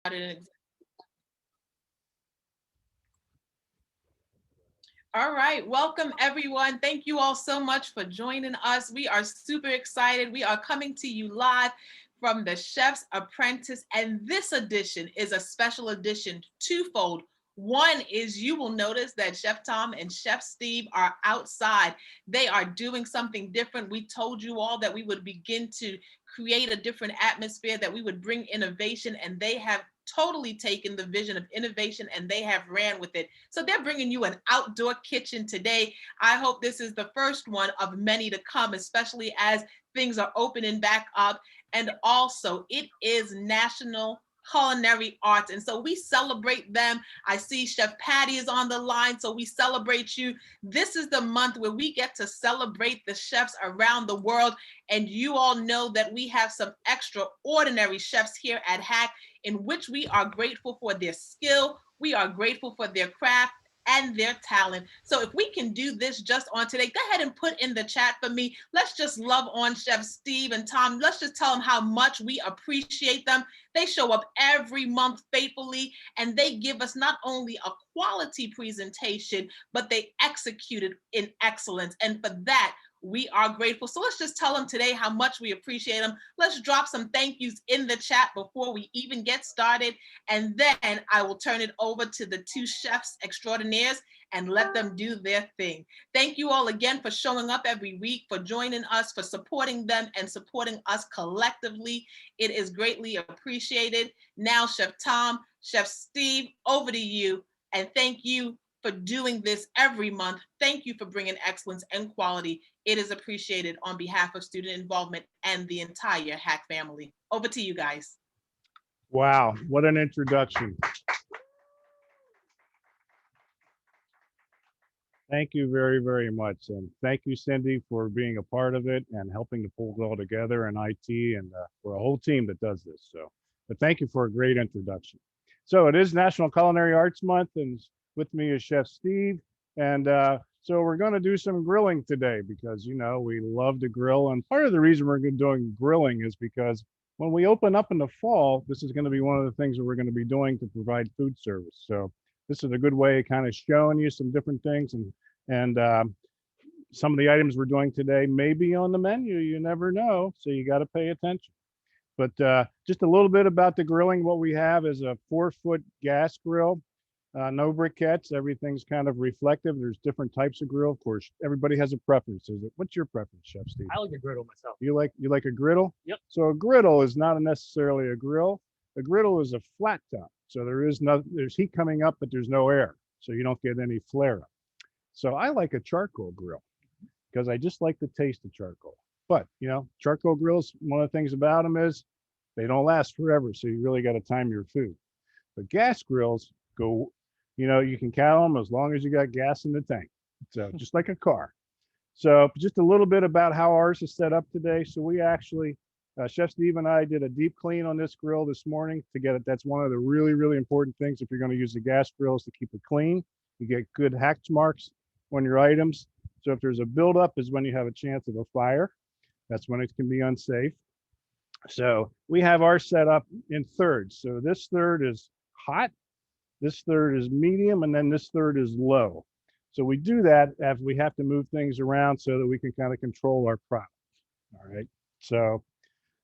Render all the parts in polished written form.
All right, welcome everyone. Thank you all so much for joining us. We are super excited. We are coming to you live from the Chef's Apprentice, and this edition is a special edition twofold. One is you will notice that Chef Tom and Chef Steve are outside. They are doing something different. We told you all that we would begin to create a different atmosphere, that we would bring innovation, and they have totally taken the vision of innovation and they have ran with it. So they're bringing you an outdoor kitchen today. I hope this is the first one of many to come, especially as things are opening back up. And also, it is National Culinary Arts. And so we celebrate them. I see Chef Patty is on the line, so we celebrate you. This is the month where we get to celebrate the chefs around the world. And you all know that we have some extraordinary chefs here at HAC, in which we are grateful for their skill, we are grateful for their craft and their talent. So if we can do this just on today, go ahead and put in the chat for me. Let's just love on Chef Steve and Tom. Let's just tell them how much we appreciate them. They show up every month faithfully, and they give us not only a quality presentation, but they execute it in excellence. And for that, we are grateful. So let's just tell them today how much we appreciate them. Let's drop some thank yous in the chat before we even get started. And then I will turn it over to the two chefs extraordinaires and let them do their thing. Thank you all again for showing up every week, for joining us, for supporting them and supporting us collectively. It is greatly appreciated. Now, Chef Tom, Chef Steve, over to you. And thank you for doing this every month. Thank you for bringing excellence and quality. It is appreciated on behalf of student involvement and the entire HAC family. Over to you guys. Wow, what an introduction. Thank you very, very much. And thank you, Cindy, for being a part of it and helping to pull it all together in IT, and we're a whole team that does this. So, but thank you for a great introduction. So it is National Culinary Arts Month, and with me is Chef Steve. And so we're going to do some grilling today because, you know, we love to grill. And part of the reason we're doing grilling is because when we open up in the fall, this is going to be one of the things that we're going to be doing to provide food service. So this is a good way of kind of showing you some different things, and some of the items we're doing today may be on the menu. You never know, so you got to pay attention. But just a little bit about the grilling. What we have is a 4-foot gas grill, no briquettes. Everything's kind of reflective. There's different types of grill. Of course, everybody has a preference. What's your preference, Chef Steve? I like a griddle myself. You like a griddle? Yep. So a griddle is not necessarily a grill. A griddle is a flat top. So there's heat coming up, but there's no air. So you don't get any flare up. So I like a charcoal grill because I just like the taste of charcoal. But, you know, charcoal grills, one of the things about them is they don't last forever. So you really got to time your food. But gas grills go, you know, you can count them as long as you got gas in the tank. So just like a car. So just a little bit about how ours is set up today. So we actually, Chef Steve and I did a deep clean on this grill this morning to get it. That's one of the really, really important things if you're going to use the gas grills, to keep it clean. You get good hatch marks on your items. So if there's a buildup is when you have a chance of a fire. That's when it can be unsafe. So we have ours set up in thirds. So this third is hot, this third is medium, and then this third is low. So we do that as we have to move things around so that we can kind of control our product. All right. So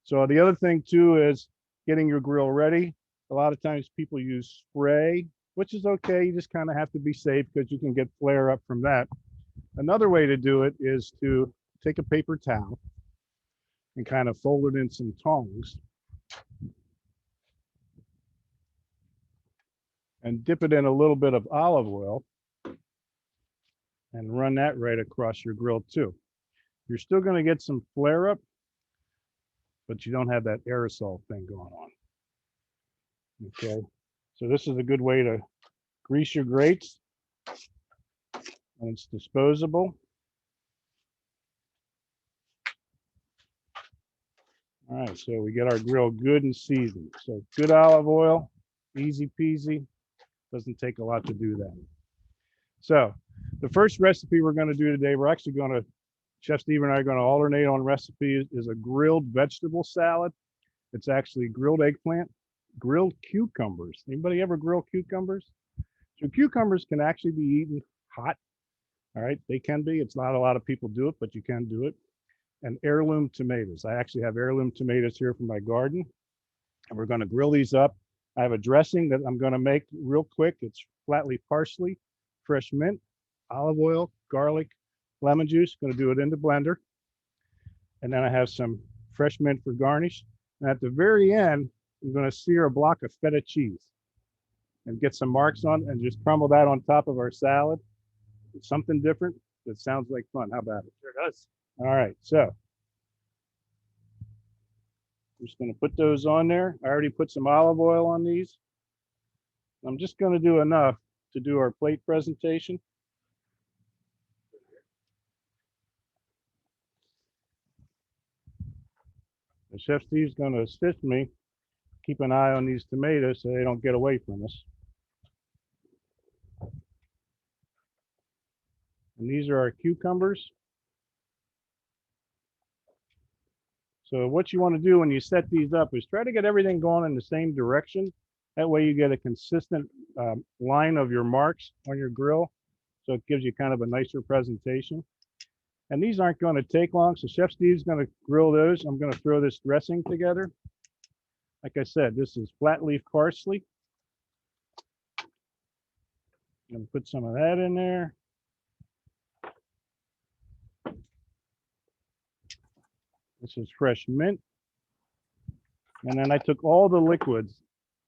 the other thing too is getting your grill ready. A lot of times people use spray, which is okay. You just kind of have to be safe because you can get flare up from that. Another way to do it is to take a paper towel and kind of fold it in some tongs and dip it in a little bit of olive oil and run that right across your grill too. You're still going to get some flare up, but you don't have that aerosol thing going on. Okay, so this is a good way to grease your grates, and it's disposable. All right, so we get our grill good and seasoned. So good olive oil, easy peasy, doesn't take a lot to do that. So the first recipe we're going to do today, we're actually going to, Chef Steve and I are going to alternate on recipes, is a grilled vegetable salad. It's actually grilled eggplant, grilled cucumbers. Anybody ever grill cucumbers? So cucumbers can actually be eaten hot. All right, they can be. It's not a lot of people do it, but you can do it. And heirloom tomatoes. I actually have heirloom tomatoes here from my garden, and we're going to grill these up. I have a dressing that I'm going to make real quick. It's flat leaf parsley, fresh mint, olive oil, garlic, lemon juice. Going to do it in the blender. And then I have some fresh mint for garnish. And at the very end, I'm going to sear a block of feta cheese and get some marks on and just crumble that on top of our salad. It's something different. That sounds like fun. How about it? Sure does. All right, so I'm just going to put those on there. I already put some olive oil on these. I'm just going to do enough to do our plate presentation. And Chef Steve's going to assist me. Keep an eye on these tomatoes so they don't get away from us. And these are our cucumbers. So what you want to do when you set these up is try to get everything going in the same direction. That way you get a consistent line of your marks on your grill. So it gives you kind of a nicer presentation. And these aren't going to take long. So Chef Steve's going to grill those. I'm going to throw this dressing together. Like I said, this is flat leaf parsley. I'm going to put some of that in there. This is fresh mint. And then I took all the liquids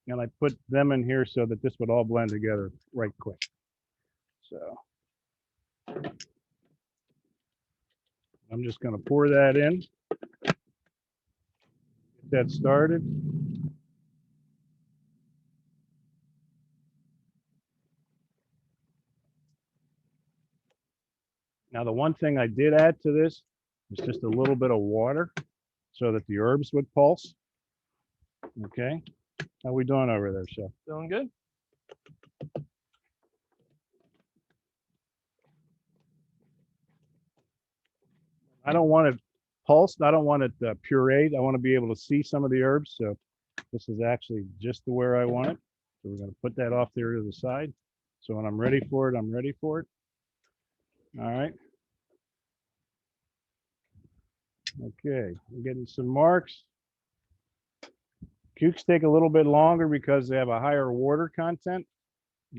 and I put them in here so that this would all blend together right quick. So I'm just going to pour that in. Get that started. Now, the one thing I did add to this is just a little bit of water so that the herbs would pulse. Okay. How we doing over there, Chef? Feeling good? I don't want it pulsed. I don't want it pureed. I want to be able to see some of the herbs. So this is actually just the where I want it. So we're going to put that off there to the side. So when I'm ready for it, I'm ready for it. All right. Okay, I'm getting some marks. Cukes take a little bit longer because they have a higher water content.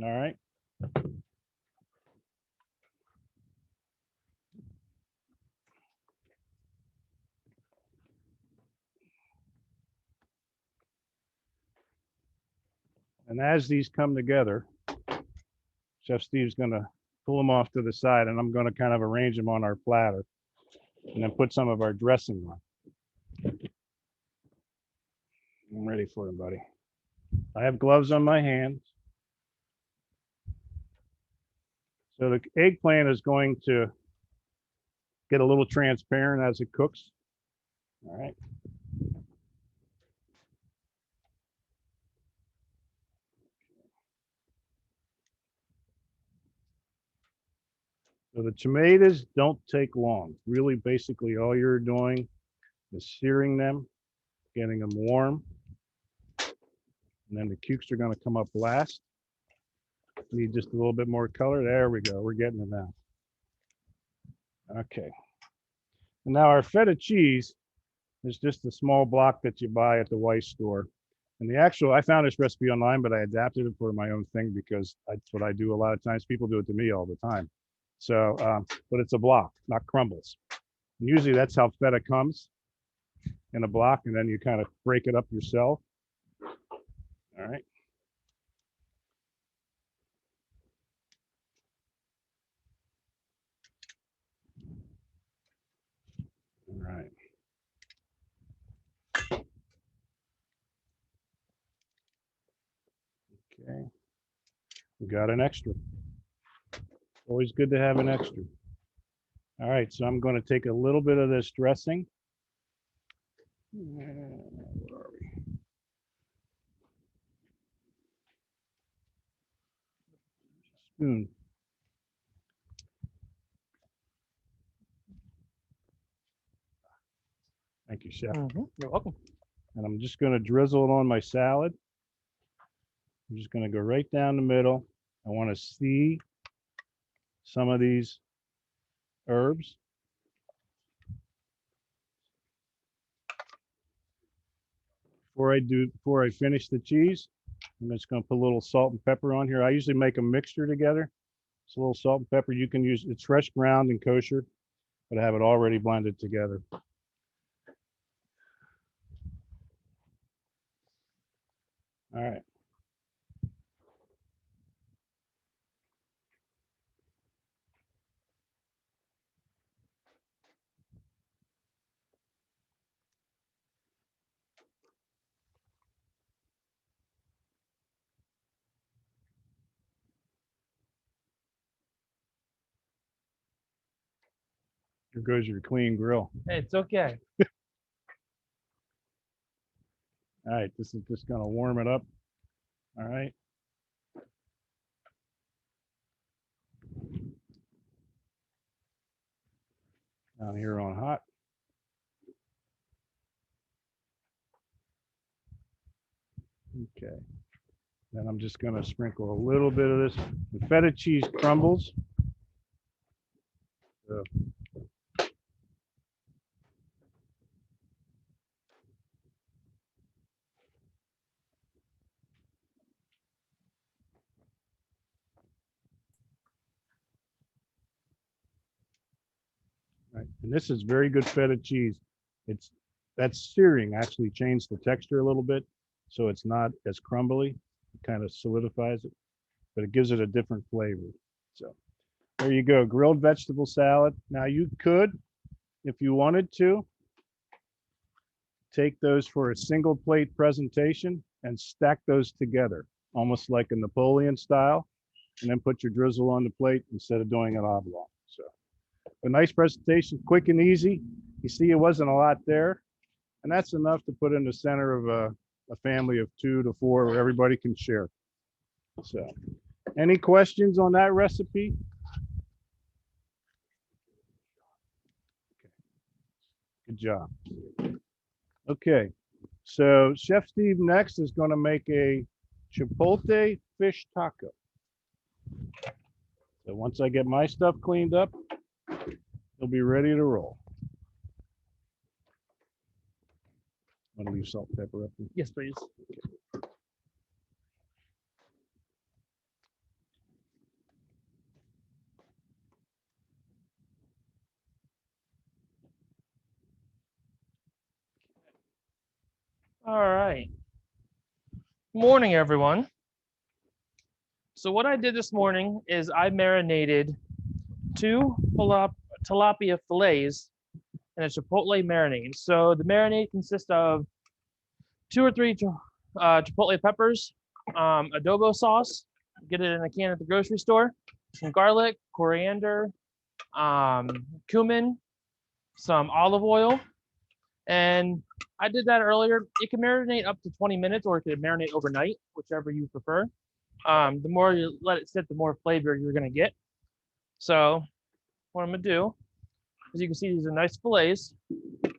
All right. And as these come together, Chef Steve's going to pull them off to the side, and I'm going to kind of arrange them on our platter and then put some of our dressing on. I'm ready for it, buddy. I have gloves on my hands. So the eggplant is going to get a little transparent as it cooks. All right. So the tomatoes don't take long. Really, basically all you're doing is searing them, getting them warm. And then the cukes are going to come up last. Need just a little bit more color. There we go. We're getting it now. Okay. And now our feta cheese is just a small block that you buy at the Weiss store. And the actual, I found this recipe online, but I adapted it for my own thing because that's what I do a lot of times. People do it to me all the time. So, but it's a block, not crumbles. And usually that's how feta comes, in a block, and then you kind of break it up yourself. All right. All right. Okay. We got an extra. Always good to have an extra. All right, so I'm going to take a little bit of this dressing. Where are we? Spoon. Thank you, Chef. You're welcome. And I'm just going to drizzle it on my salad. I'm just going to go right down the middle. I want to see some of these herbs. Before I finish the cheese, I'm just going to put a little salt and pepper on here. I usually make a mixture together. It's a little salt and pepper. You can use, it's fresh ground and kosher, but I have it already blended together. All right. Here goes your clean grill. Hey, it's okay. All right, this is just going to warm it up. All right. Down here on hot. Okay. Then I'm just going to sprinkle a little bit of this. The feta cheese crumbles. So right. And this is very good feta cheese. It's that searing actually changed the texture a little bit, so it's not as crumbly. It kind of solidifies it, but it gives it a different flavor. So there you go, grilled vegetable salad. Now you could, if you wanted to, take those for a single plate presentation and stack those together, almost like a Napoleon style, and then put your drizzle on the plate instead of doing an oblong. So a nice presentation, quick and easy. You see, it wasn't a lot there, and that's enough to put in the center of a family of 2 to 4 where everybody can share. So any questions on that recipe? Good job. Okay, so Chef Steve next is going to make a chipotle fish taco. So once I get my stuff cleaned up, he'll be ready to roll. I'm gonna leave salt and pepper up there. Yes, please. All right. Morning, everyone. So what I did this morning is I marinated 2 tilapia fillets in a chipotle marinade. So the marinade consists of 2 or 3 chipotle peppers, adobo sauce, get it in a can at the grocery store, some garlic, coriander, cumin, some olive oil, and I did that earlier. It can marinate up to 20 minutes, or it could marinate overnight, whichever you prefer. The more you let it sit, the more flavor you're gonna get. So what I'm gonna do, as you can see, these are nice fillets. We're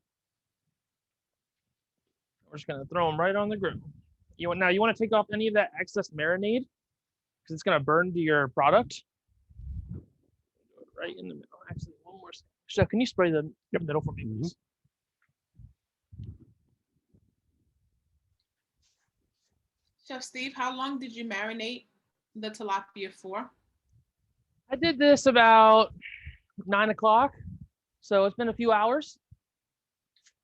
just gonna throw them right on the grill. You want to take off any of that excess marinade because it's gonna burn to your product. Right in the middle. Actually, one more second. Chef, can you spray the middle for me, please? Chef Steve, how long did you marinate the tilapia for? I did this about 9 o'clock, so it's been a few hours.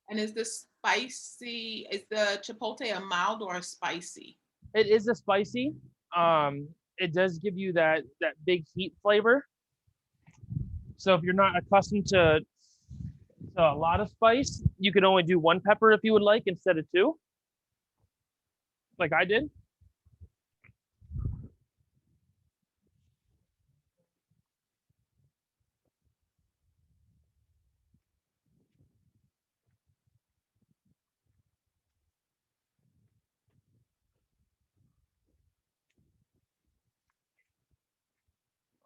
And is this spicy? Is the chipotle a mild or a spicy? It is a spicy. It does give you that big heat flavor. So if you're not accustomed to a lot of spice, you could only do 1 pepper if you would like instead of 2, like I did.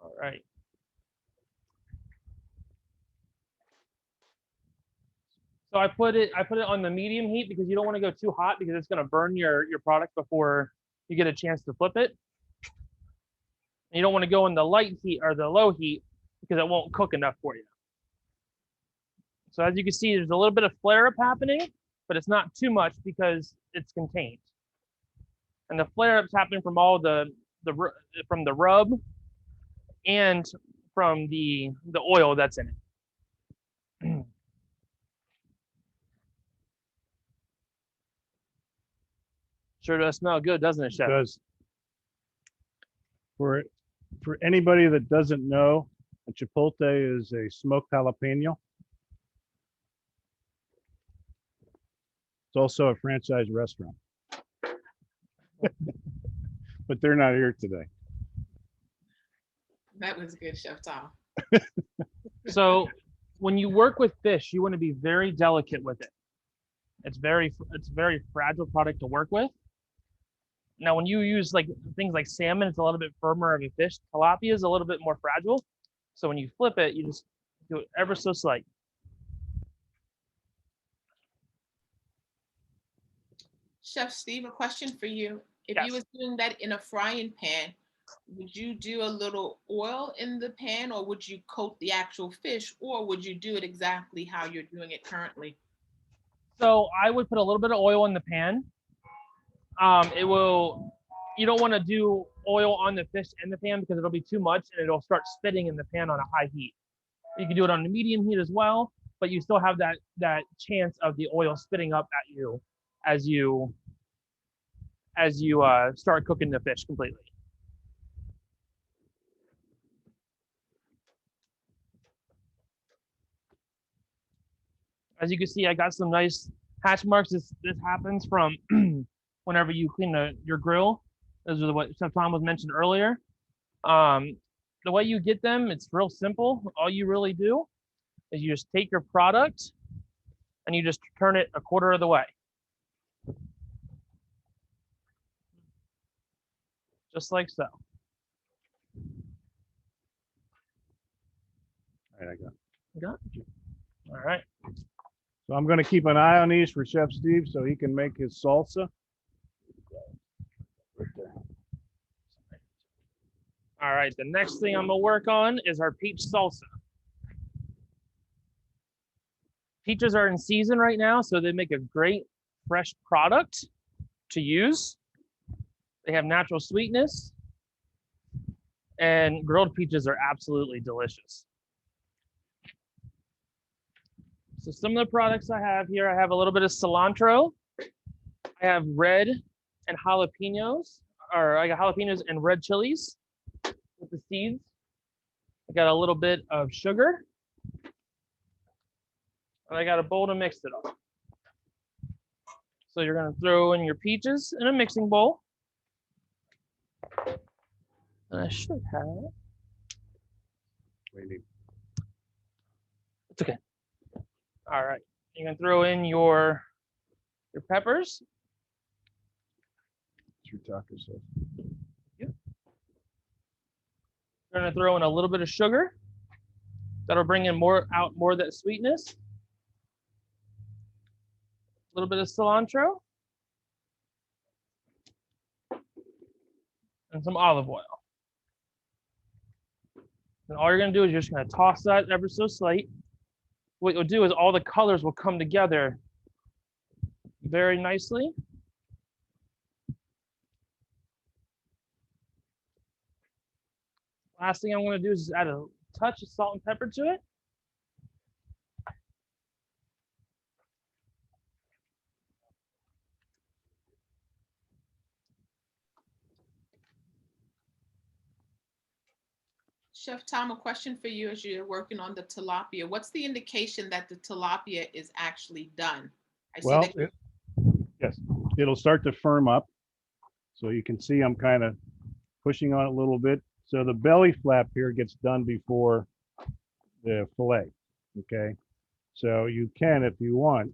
All right. So I put it on the medium heat because you don't want to go too hot because it's going to burn your product before you get a chance to flip it. And you don't want to go in the light heat or the low heat because it won't cook enough for you. So as you can see, there's a little bit of flare up happening, but it's not too much because it's contained. And the flare up's happening from all from the rub and from the oil that's in it. Sure does smell good, doesn't it, Chef? Because for anybody that doesn't know, a chipotle is a smoked jalapeno. It's also a franchise restaurant. But they're not here today. That was good, Chef Tom. So when you work with fish, you want to be very delicate with it. It's very fragile product to work with. Now, when you use like things like salmon, it's a little bit firmer of a fish. Tilapia is a little bit more fragile. So when you flip it, you just do it ever so slight. Chef Steve, a question for you. If Yes. you was doing that in a frying pan, would you do a little oil in the pan, or would you coat the actual fish, or would you do it exactly how you're doing it currently? So I would put a little bit of oil in the pan. You don't want to do oil on the fish in the pan because it'll be too much and it'll start spitting in the pan on a high heat. You can do it on a medium heat as well, but you still have that chance of the oil spitting up at you as you start cooking the fish completely. As you can see, I got some nice hatch marks. This happens from whenever you clean your grill. Those are what Chef Tom was mentioned earlier. The way you get them, it's real simple. All you really do is you just take your product and you just turn it a quarter of the way. Just like so. All right, I got it. You got it? All right. So I'm going to keep an eye on these for Chef Steve so he can make his salsa. All right, the next thing I'm gonna work on is our peach salsa. Peaches are in season right now, so they make a great fresh product to use. They have natural sweetness, and grilled peaches are absolutely delicious. So some of the products I have here, I have a little bit of cilantro. I have red and jalapenos, or I got jalapenos and red chilies with the seeds. I got a little bit of sugar. And I got a bowl to mix it up. So you're gonna throw in your peaches in a mixing bowl. And I should have. Waiting. It's okay. All right. You can throw in your peppers. It's your taco sauce. You're gonna throw in a little bit of sugar. That'll bring in more of that sweetness. A little bit of cilantro. And some olive oil. And all you're gonna do is you're just gonna toss that ever so slight. What you'll do is all the colors will come together very nicely. Last thing I'm gonna do is just add a touch of salt and pepper to it. Chef Tom, a question for you as you're working on the tilapia. What's the indication that the tilapia is actually done? I see Well, that yes, it'll start to firm up. So you can see I'm kind of pushing on it a little bit. So the belly flap here gets done before the fillet, okay? So you can, if you want,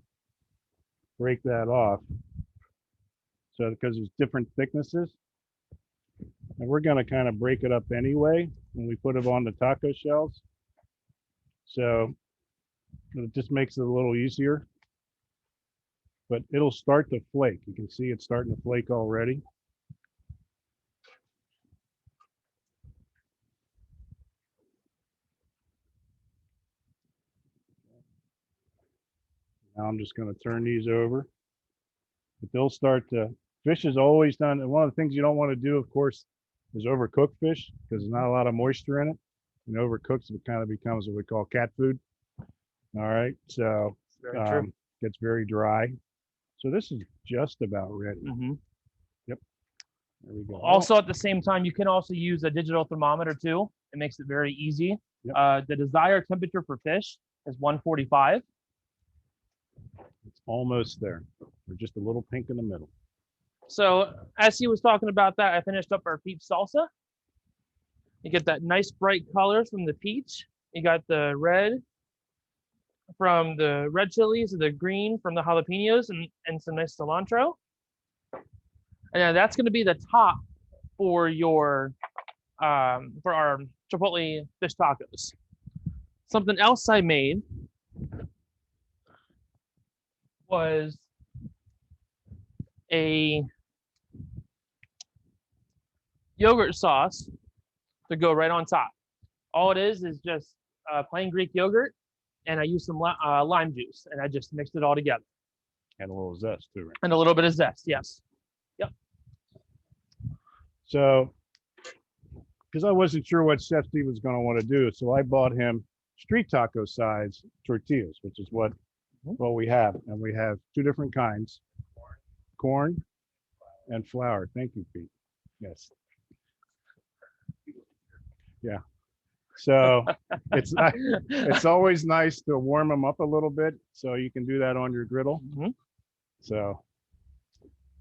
break that off. So because there's different thicknesses. And we're gonna kind of break it up anyway when we put it on the taco shells. So it just makes it a little easier. But it'll start to flake. You can see it's starting to flake already. Now I'm just going to turn these over. But they'll start to, fish is always done. And one of the things you don't want to do, of course, is overcook fish because there's not a lot of moisture in it. And overcooks, it kind of becomes what we call cat food. All right. So Very true. gets very dry. So this is just about ready. Mhm. There we go. Also, at the same time, you can also use a digital thermometer too. It makes it very easy. Yep. The desired temperature for fish is 145. It's almost there. We're just a little pink in the middle. So as he was talking about that, I finished up our peach salsa. You get that nice bright colors from the peach. You got the red from the red chilies, the green from the jalapenos, and some nice cilantro. And then that's going to be the top for your for our chipotle fish tacos. Something else I made was a yogurt sauce to go right on top. All it is just plain Greek yogurt, and I use some lime juice, and I just mixed it all together. And a little zest too, right? And a little bit of zest, yes. Yep. So, because I wasn't sure what Chef Steve was going to want to do, so I bought him street taco size tortillas, which is what we have. And we have two different kinds, corn and flour. Thank you, Pete. Yes. Yeah. So it's always nice to warm them up a little bit. So you can do that on your griddle. Mhm. So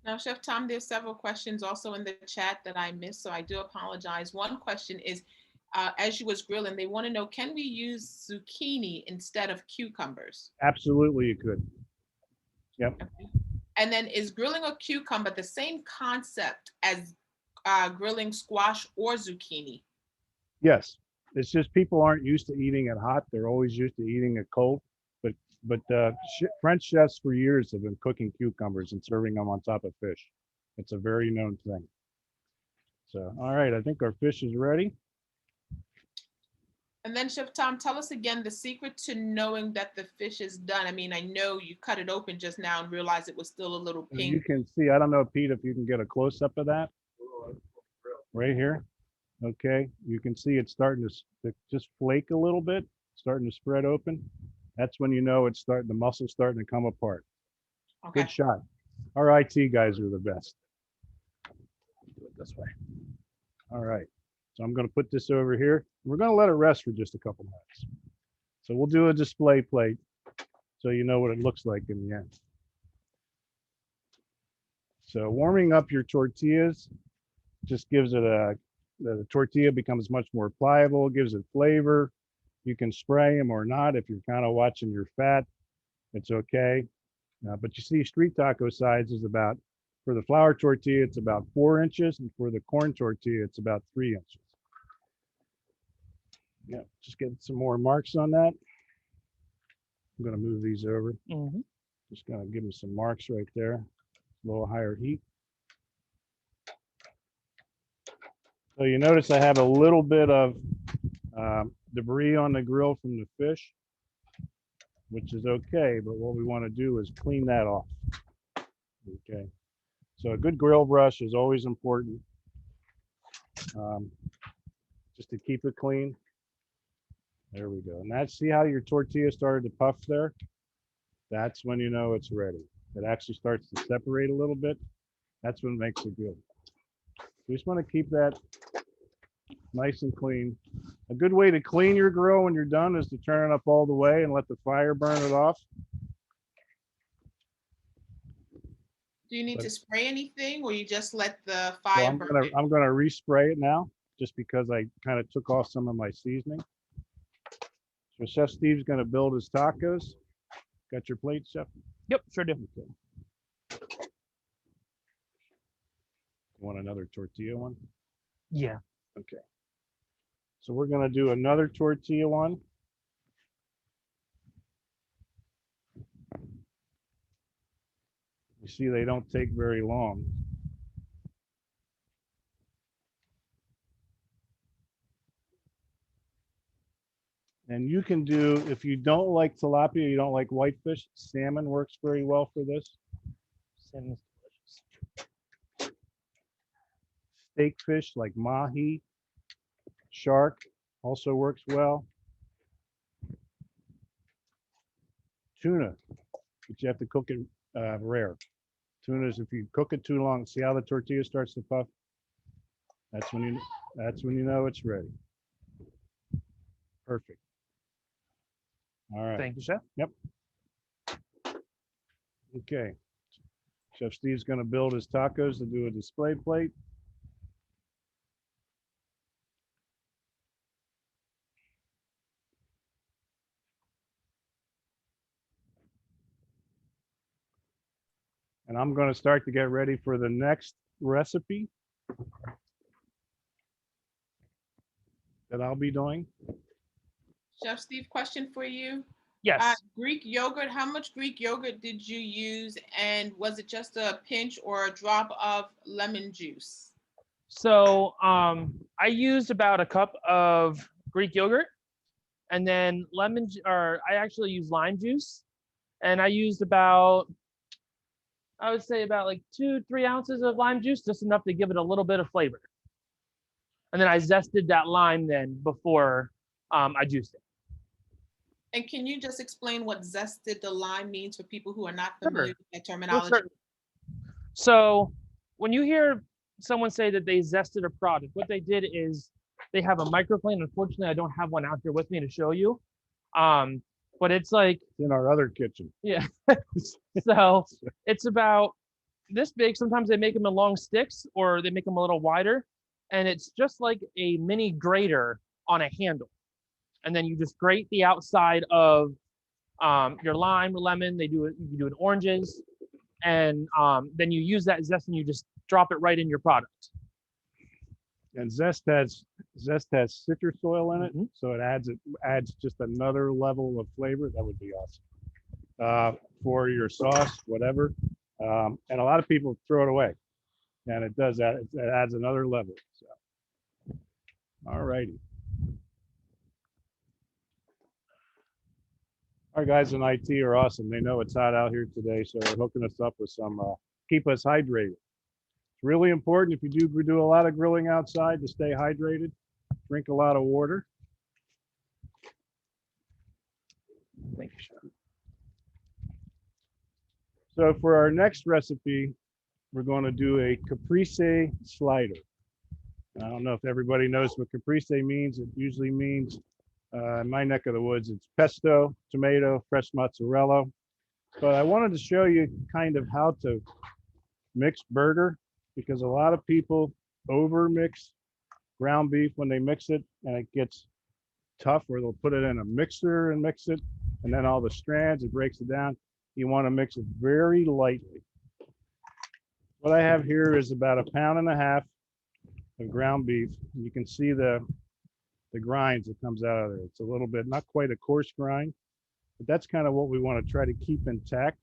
Now, Chef Tom, there's several questions also in the chat that I missed, so I do apologize. One question is, as you was grilling, they want to know, can we use zucchini instead of cucumbers? absolutely you could. Yep. And then is grilling a cucumber the same concept as grilling squash or zucchini? Yes. It's just people aren't used to eating it hot. They're always used to eating it cold. But French chefs for years have been cooking cucumbers and serving them on top of fish. It's a very known thing. So, all right, I think our fish is ready. And then Chef Tom, tell us again the secret to knowing that the fish is done. I mean, I know you cut it open just now and realized it was still a little You pink. can see, I don't know, Pete, if you can get a close up of that right here. Okay, you can see it's starting to just flake a little bit, starting to spread open. That's when you know it's starting, the muscle's starting to come apart. Okay. Good shot. Our IT guys are the best. Do it this way. All right. So I'm going to put this over here. We're going to let it rest for just a couple minutes. So we'll do a display plate so you know what it looks like in the end. So warming up your tortillas just gives it the tortilla becomes much more pliable, gives it flavor. You can spray them or not if you're kind of watching your fat. It's okay. But you see, street taco size is about, for the flour tortilla, it's about 4 inches, and for the corn tortilla, it's about 3 inches. Yeah, just get some more marks on that. I'm going to move these over. Mhm. Just going to give them some marks right there. A little higher heat. So you notice I have a little bit of debris on the grill from the fish, which is okay, but what we want to do is clean that off. Okay, so a good grill brush is always important, just to keep it clean. There we go. And that's, see how your tortilla started to puff there? That's when you know it's ready. It actually starts to separate a little bit. That's what makes it good. You just want to keep that nice and clean. A good way to clean your grill when you're done is to turn it up all the way and let the fire burn it off. Do you need to spray anything, or you just let the So fire I'm burn gonna it? I'm gonna respray it now, just because I kind of took off some of my seasoning. So Chef Steve's gonna build his tacos. Got your plate, Chef? Yep, sure do. Okay. Want another tortilla one? Yeah. Okay. So we're gonna do another tortilla one. You see, they don't take very long. And you can do, if you don't like tilapia, you don't like whitefish, salmon works very well for this. Salmon's delicious. Steak fish like mahi, shark also works well. Tuna, but you have to cook it rare. Tuna is, if you cook it too long, see how the tortilla starts to puff? That's when you know it's ready. Perfect. All right. Thank you, Chef. Okay. Chef Steve's going to build his tacos to do a display plate. And I'm going to start to get ready for the next recipe that I'll be doing. Chef Steve, question for you. Yes. Greek yogurt, how much Greek yogurt did you use? And was it just a pinch or a drop of lemon juice? So I used about a cup of Greek yogurt, and then I actually used lime juice, and I used about, I would say about like 2-3 ounces of lime juice, just enough to give it a little bit of flavor. And then I zested that lime then before I juiced it. And can you just explain what zested the lime means for people who are not familiar with that terminology? Well, so when you hear someone say that they zested a product, what they did is they have a microplane. Unfortunately, I don't have one out here with me to show you. But it's like in our other kitchen. Yeah. So it's about this big. Sometimes they make them in long sticks or they make them a little wider. And it's just like a mini grater on a handle. And then you just grate the outside of your lime, lemon. You do it in oranges. And then you use that zest and you just drop it right in your product. And zest has citrus oil in it, so it adds just another level of flavor. That would be awesome for your sauce, whatever. And a lot of people throw it away, and it does that. It adds another level. So, all righty. Our guys in IT are awesome. They know it's hot out here today, so they're hooking us up with some keep us hydrated. It's really important if you do a lot of grilling outside to stay hydrated. Drink a lot of water. Thank you, Chef. So for our next recipe, we're going to do a caprese slider. I don't know if everybody knows what caprese means. It usually means, in my neck of the woods, it's pesto, tomato, fresh mozzarella. But I wanted to show you kind of how to mix burger, because a lot of people over mix ground beef when they mix it and it gets tough, or they'll put it in a mixer and mix it, and then all the strands, it breaks it down. You want to mix it very lightly. What I have here is about 1.5 pounds of ground beef. You can see the grinds that comes out of there. It's a little bit, not quite a coarse grind, but that's kind of what we want to try to keep intact.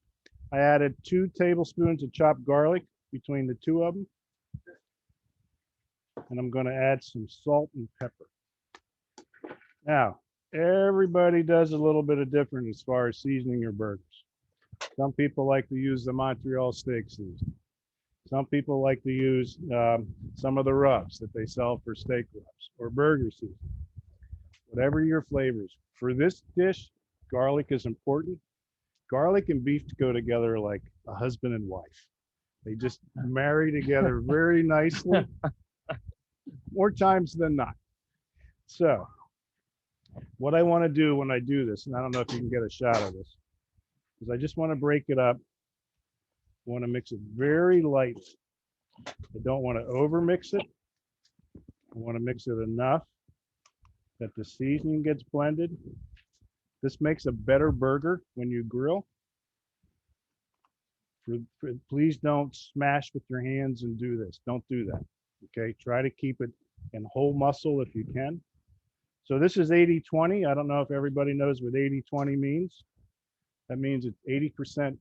I added 2 tablespoons of chopped garlic between the 2 of them. And I'm going to add some salt and pepper. Now, everybody does a little bit of different as far as seasoning your burgers. Some people like to use the Montreal steak season. Some people like to use some of the rubs that they sell for steak rubs or burger season. Whatever your flavors. For this dish, garlic is important. Garlic and beef go together like a husband and wife. They just marry together very nicely, more times than not. So what I want to do when I do this, and I don't know if you can get a shot of this, is I just want to break it up. I want to mix it very light. I don't want to over mix it. I want to mix it enough that the seasoning gets blended. This makes a better burger when you grill. Please don't smash with your hands and do this. Don't do that. Okay, try to keep it in whole muscle if you can. So this is 80-20. I don't know if everybody knows what 80-20 means. That means it's 80%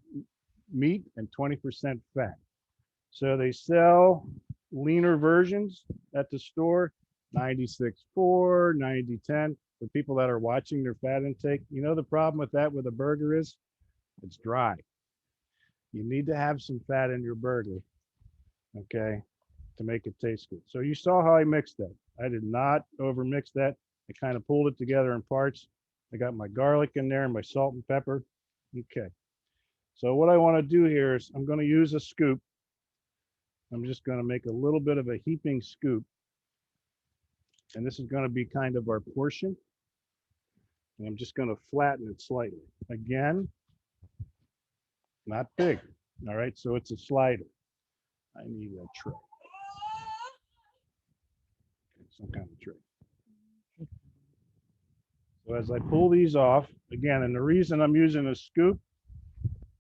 meat and 20% fat. So they sell leaner versions at the store. 96.4, 90.10. For people that are watching their fat intake, you know the problem with that with a burger is it's dry. You need to have some fat in your burger, okay, to make it taste good. So you saw how I mixed that. I did not over mix that. I kind of pulled it together in parts. I got my garlic in there and my salt and pepper. Okay. So what I want to do here is I'm going to use a scoop. I'm just going to make a little bit of a heaping scoop. And this is going to be kind of our portion. And I'm just going to flatten it slightly. Again, not big. All right, so it's a slider. I need a tray. Okay, some kind of tray. So as I pull these off, again, and the reason I'm using a scoop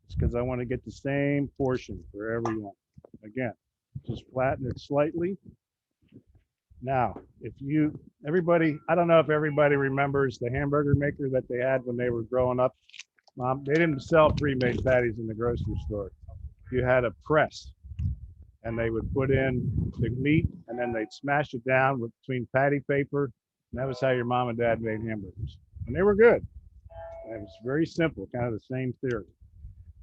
is because I want to get the same portion for everyone. Again, just flatten it slightly. Now, everybody, I don't know if everybody remembers the hamburger maker that they had when they were growing up. They didn't sell pre-made patties in the grocery store. You had a press, and they would put in the meat, and then they'd smash it down between patty paper. And that was how your mom and dad made hamburgers. And they were good. And it was very simple, kind of the same theory.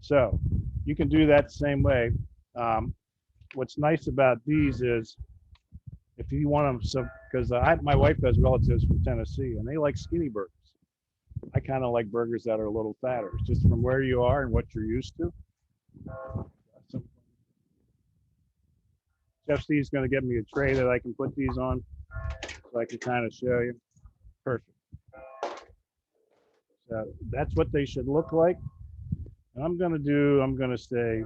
So you can do that the same way. What's nice about these is if you want them, because my wife has relatives from Tennessee, and they like skinny burgers. I kind of like burgers that are a little fatter, just from where you are and what you're used to. Chef Steve's going to get me a tray that I can put these on, so I can kind of show you. Perfect. So that's what they should look like. And I'm going to say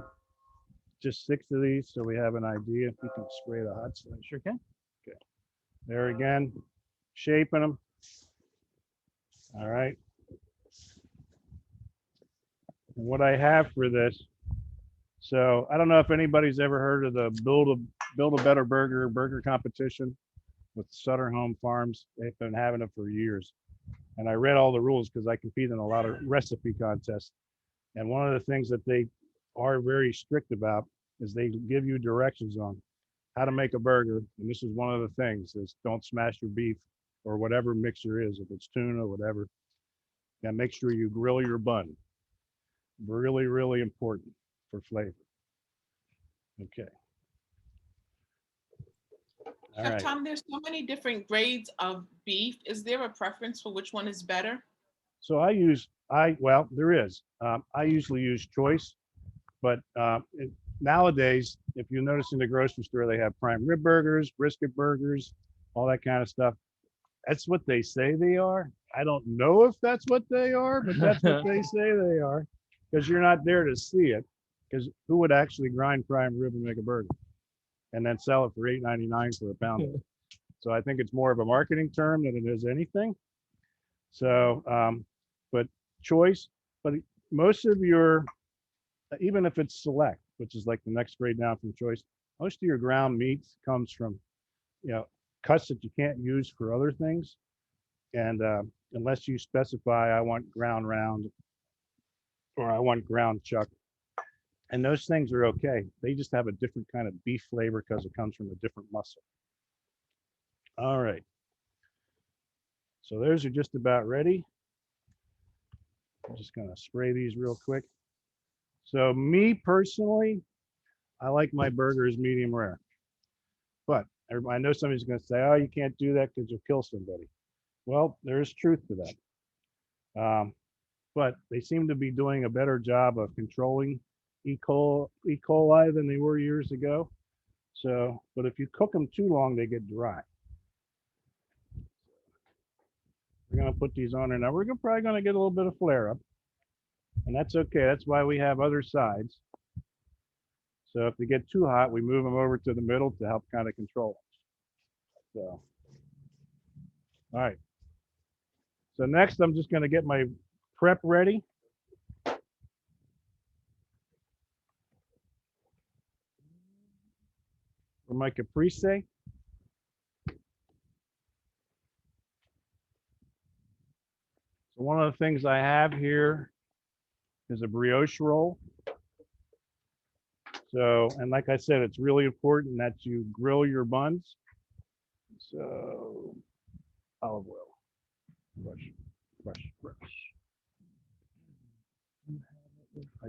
just 6 of these so we have an idea. If you can spray the hot side. Sure can. Okay. There again, shaping them. All right. And what I have for this, so I don't know if anybody's ever heard of the Build a Better burger competition with Sutter Home Farms. They've been having it for years. And I read all the rules because I compete in a lot of recipe contests. And one of the things that they are very strict about is they give you directions on how to make a burger. And this is one of the things is don't smash your beef or whatever mixture is, if it's tuna or whatever. And make sure you grill your bun. Really, really important for flavor. Okay. All Chef right. Tom, there's so many different grades of beef. Is there a preference for which one is better? So well, there is. I usually use choice, but nowadays, if you notice in the grocery store, they have prime rib burgers, brisket burgers, all that kind of stuff. That's what they say they are. I don't know if that's what they are, but that's what they say they are, because you're not there to see it. Because who would actually grind prime rib and make a burger and then sell it for $8.99 for a pound? So I think it's more of a marketing term than it is anything. So, but choice, but most of your, even if it's select, which is like the next grade down from choice, most of your ground meats comes from, cuts that you can't use for other things. And unless you specify, I want ground round or I want ground chuck. And those things are okay. They just have a different kind of beef flavor because it comes from a different muscle. All right. So those are just about ready. I'm just going to spray these real quick. So me personally, I like my burgers medium rare. But I know somebody's going to say, oh, you can't do that because you'll kill somebody. Well, there is truth to that. But they seem to be doing a better job of controlling E. coli than they were years ago. So, but if you cook them too long, they get dry. We're going to put these on there now. We're probably going to get a little bit of flare up, and that's okay. That's why we have other sides. So if they get too hot, we move them over to the middle to help kind of control them. So, all right. So next, I'm just going to get my prep ready. For my caprese. So one of the things I have here is a brioche roll. So, and like I said, it's really important that you grill your buns. So olive oil. Brush, brush, brush. How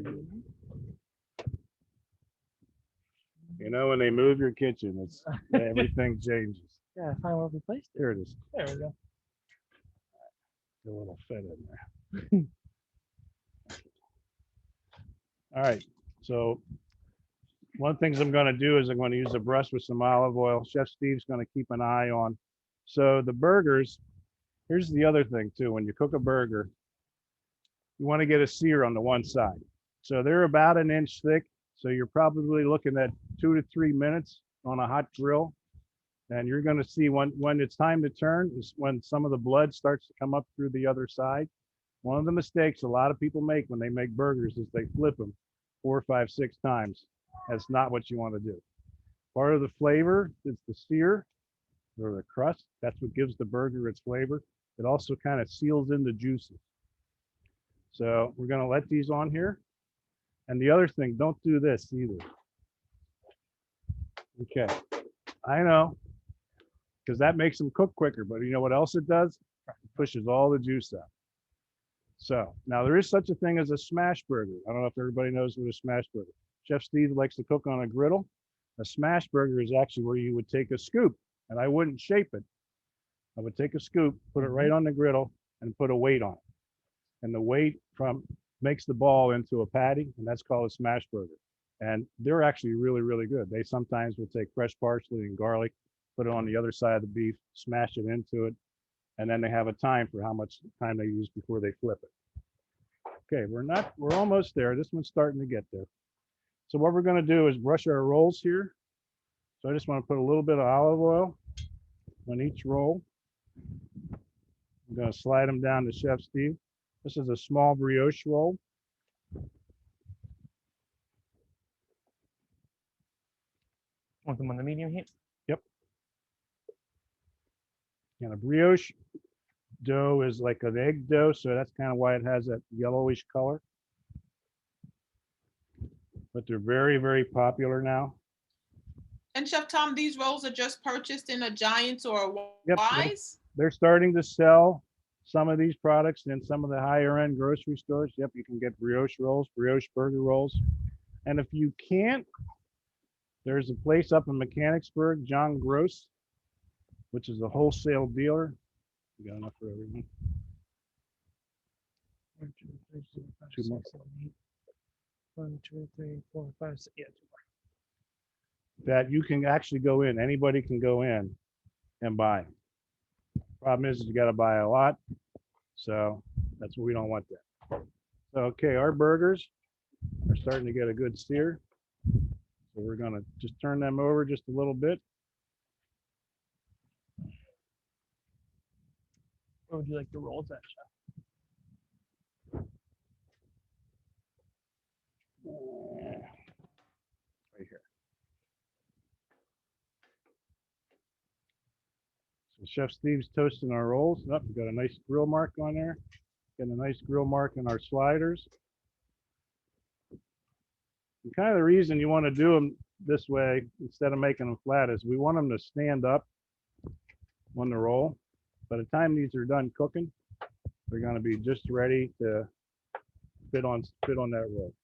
you know, when they move your kitchen, it's everything changes. Yeah, I find where we placed it. Here it is. There we go. A little fit in there. All right. So one of the things I'm going to do is I'm going to use a brush with some olive oil. Chef Steve's going to keep an eye on. So the burgers, here's the other thing too. When you cook a burger, you want to get a sear on the one side. So they're about an inch thick. So you're probably looking at 2 to 3 minutes on a hot grill. And you're going to see when it's time to turn is when some of the blood starts to come up through the other side. One of the mistakes a lot of people make when they make burgers is they flip them 4, 5, 6 times. That's not what you want to do. Part of the flavor is the sear or the crust. That's what gives the burger its flavor. It also kind of seals in the juices. So we're going to let these on here. And the other thing, don't do this either. Okay, I know, because that makes them cook quicker, but you know what else it does? It pushes all the juice out. So now there is such a thing as a smash burger. I don't know if everybody knows what a smash burger. Chef Steve likes to cook on a griddle. A smash burger is actually where you would take a scoop, and I wouldn't shape it. I would take a scoop, put it right on the griddle, and put a weight on it. And the weight makes the ball into a patty, and that's called a smash burger. And they're actually really, really good. They sometimes will take fresh parsley and garlic, put it on the other side of the beef, smash it into it, and then they have a time for how much time they use before they flip it. Okay, we're almost there. This one's starting to get there. So what we're going to do is brush our rolls here. So I just want to put a little bit of olive oil on each roll. I'm going to slide them down to Chef Steve. This is a small brioche roll. Want them on the medium heat? Yep. And a brioche dough is like an egg dough, so that's kind of why it has that yellowish color. But they're very, very popular now. And Chef Tom, these rolls are just purchased in a Giants or a Yep, Wise? they're starting to sell some of these products in some of the higher end grocery stores. Yep, you can get brioche rolls, brioche burger rolls. And if you can't, there's a place up in Mechanicsburg, John Gross, which is a wholesale dealer. You got enough for everyone? 1, 2, 3, 4, 5, Two 6, more. 7, 8. 1, 2, 3, 4, 5, 6. Yeah, 2 more. That you can actually go in, anybody can go in and buy. Problem is you got to buy a lot. So that's what we don't want that. So, okay, our burgers are starting to get a good sear. So we're going to just turn them over just a little bit. Where would you like the rolls at, Chef? Right here. So Chef Steve's toasting our rolls. Up, we got a nice grill mark on there. Got a nice grill mark on our sliders. And kind of the reason you want to do them this way instead of making them flat is we want them to stand up on the roll. By the time these are done cooking, they're going to be just ready to fit on that roll.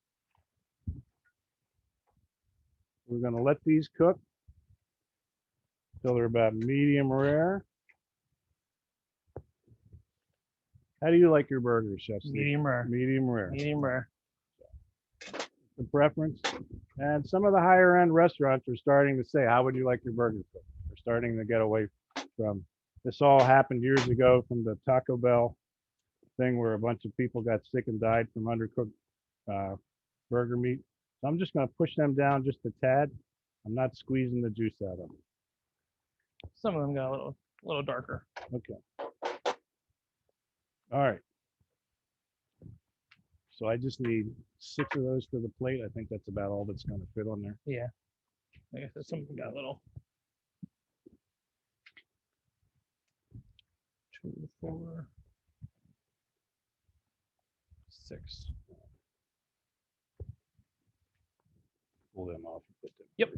We're going to let these cook till they're about medium rare. How do you like your burgers, Chef Steve? Medium rare. Medium rare. Medium rare. The preference. And some of the higher end restaurants are starting to say, how would you like your burger cooked? They're starting to get away from this. All happened years ago from the Taco Bell thing where a bunch of people got sick and died from undercooked burger meat. So I'm just going to push them down just a tad. I'm not squeezing the juice out of them. Some of them got a little darker. Okay. All right. So I just need 6 of those for the plate. I think that's about all that's going to fit on there. Yeah. I guess some of them got a little. 2, 4, 6. Pull them off and put them. Yep.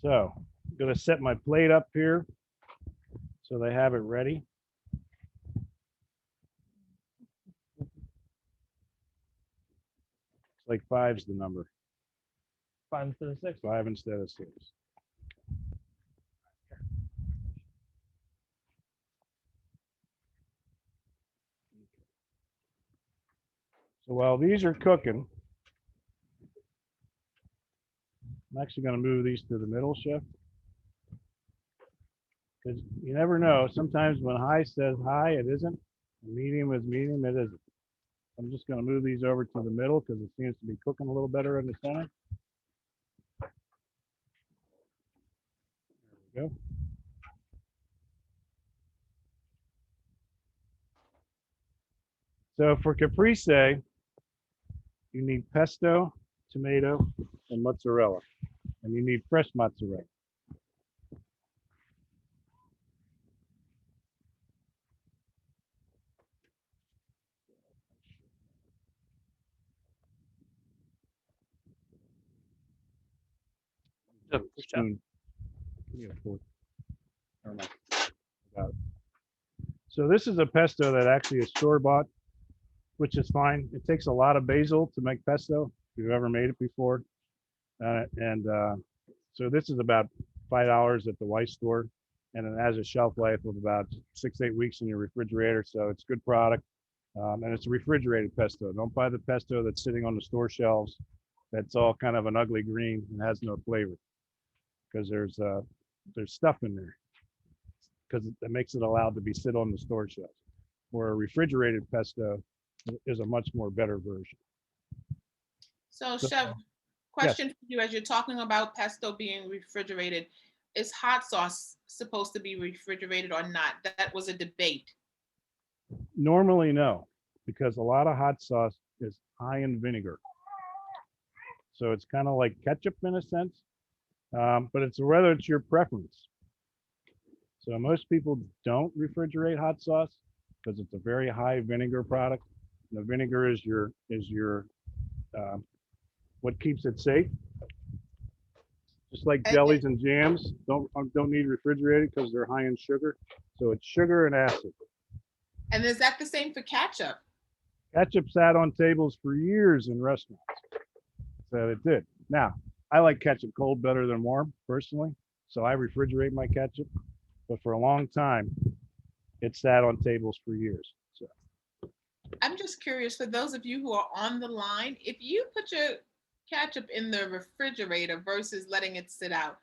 So gonna set my plate up here so they have it ready. It's like five's the number, 5 instead of 6. 5 instead of 6. So while these are cooking, I'm actually going to move these to the middle, Chef. Because you never know. Sometimes when high says high, it isn't. Medium is medium, it isn't. I'm just going to move these over to the middle because it seems to be cooking a little better in the center. There we go. So for caprese, you need pesto, tomato, and mozzarella. And you need fresh mozzarella. Chef. Spoon. Give me a fork. Never mind. Got it. So this is a pesto that actually is store-bought, which is fine. It takes a lot of basil to make pesto, if you've ever made it before. So this is about $5 at the Weiss store, and it has a shelf life of about 6-8 weeks in your refrigerator. So it's a good product, and it's a refrigerated pesto. Don't buy the pesto that's sitting on the store shelves. That's all kind of an ugly green and has no flavor, because there's stuff in there, because that makes it allowed to be sit on the store shelves. Where a refrigerated pesto is a much more better version. So, So, Chef, question for you as you're talking about pesto being refrigerated. Is hot sauce supposed to be refrigerated or not? That was a debate. Normally, no, because a lot of hot sauce is high in vinegar. So it's kind of like ketchup in a sense, but it's whether it's your preference. So most people don't refrigerate hot sauce because it's a very high vinegar product. And the vinegar is your what keeps it safe. Just like jellies and jams don't need refrigerated because they're high in sugar. So it's sugar and acid. And is that the same for ketchup? Ketchup sat on tables for years in restaurants. So it did. Now, I like ketchup cold better than warm, personally. So I refrigerate my ketchup. But for a long time, it sat on tables for years. So I'm just curious, for those of you who are on the line, if you put your ketchup in the refrigerator versus letting it sit out,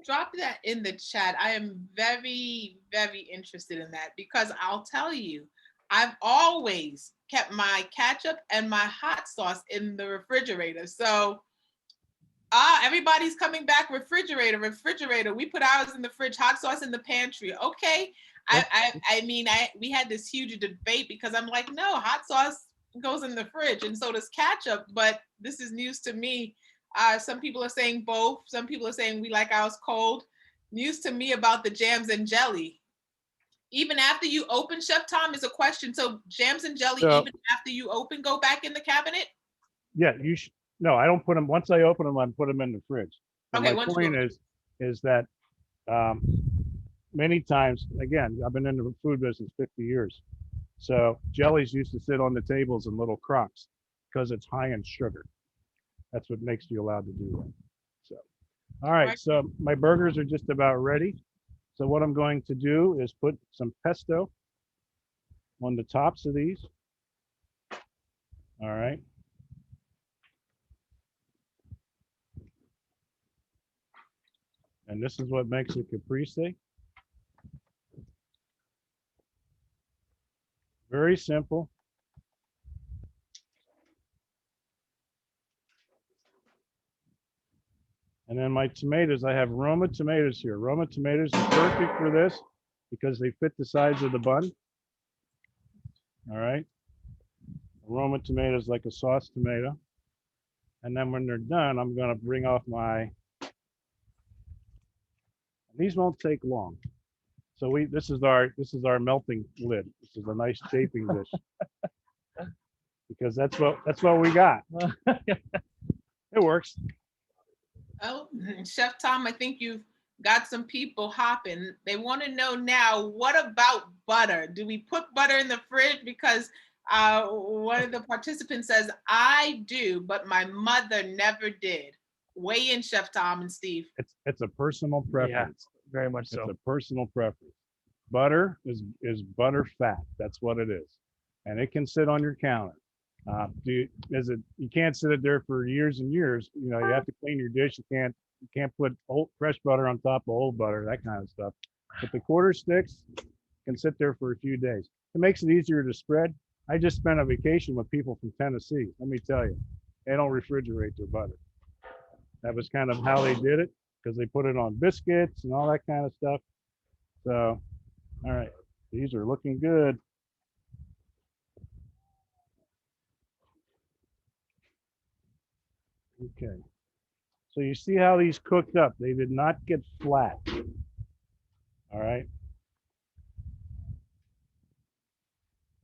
drop that in the chat. I am very, very interested in that, because I'll tell you, I've always kept my ketchup and my hot sauce in the refrigerator. So everybody's coming back, refrigerator. We put ours in the fridge, hot sauce in the pantry. Okay. We had this huge debate because I'm like, no, hot sauce goes in the fridge and so does ketchup, but this is news to me. Some people are saying both. Some people are saying we like ours cold. News to me about the jams and jelly. Even after you open, Chef Tom, is a question. So jams and jelly, even after you open, go back in the cabinet? Yeah, you should. No, I don't put them. Once I open them, I put them in the fridge. And Okay, my point is that many times, again, I've been in the food business 50 years. So jellies used to sit on the tables in little crocks because it's high in sugar. That's what makes you allowed to do that. So, all right. So my burgers are just about ready. So what I'm going to do is put some pesto on the tops of these. All right. And this is what makes it caprese. Very simple. And then my tomatoes, I have Roma tomatoes here. Roma tomatoes are perfect for this because they fit the size of the bun. All right. Roma tomatoes like a sauce tomato. And then when they're done, I'm going to bring off my, these won't take long. So this is our melting lid. This is a nice shaping dish. Because that's what we got. It works. Oh, Chef Tom, I think you've got some people hopping. They want to know now, what about butter? Do we put butter in the fridge? Because one of the participants says, I do, but my mother never did. Weigh in, Chef Tom and Steve. It's a personal preference. Very much It's so. a personal preference. Butter is butter fat. That's what it is, and it can sit on your counter. You can't sit it there for years and years. You know, you have to clean your dish. You can't put fresh butter on top of old butter, that kind of stuff. But the quarter sticks can sit there for a few days. It makes it easier to spread. I just spent a vacation with people from Tennessee. Let me tell you, they don't refrigerate their butter. That was kind of how they did it, because they put it on biscuits and all that kind of stuff. So, all right, these are looking good. Okay. So you see how these cooked up. They did not get flat. All right.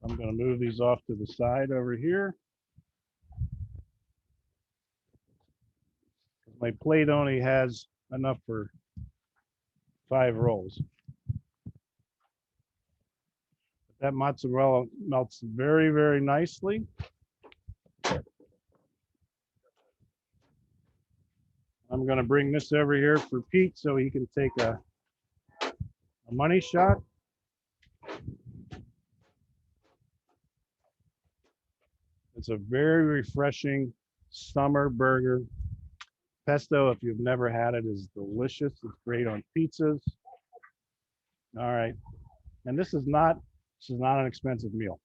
I'm going to move these off to the side over here. My plate only has enough for 5 rolls. That mozzarella melts very, very nicely. I'm going to bring this over here for Pete so he can take a money shot. It's a very refreshing summer burger. Pesto, if you've never had it, is delicious. It's great on pizzas. All right. And this is not an expensive meal.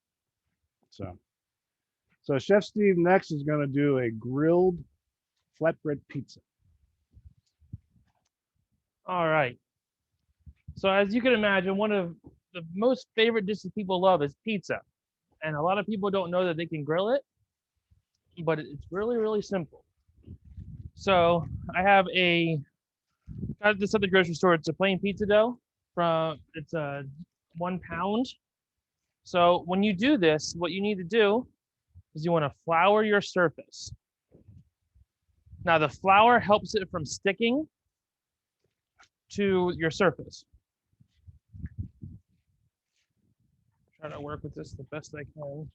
So Chef Steve next is going to do a grilled flatbread pizza. All right. So as you can imagine, one of the most favorite dishes people love is pizza. And a lot of people don't know that they can grill it, but it's really, really simple. So I got this at the grocery store. It's a plain pizza dough it's a 1 pound. So when you do this, what you need to do is you want to flour your surface. Now the flour helps it from sticking to your surface. Try to work with this the best I can.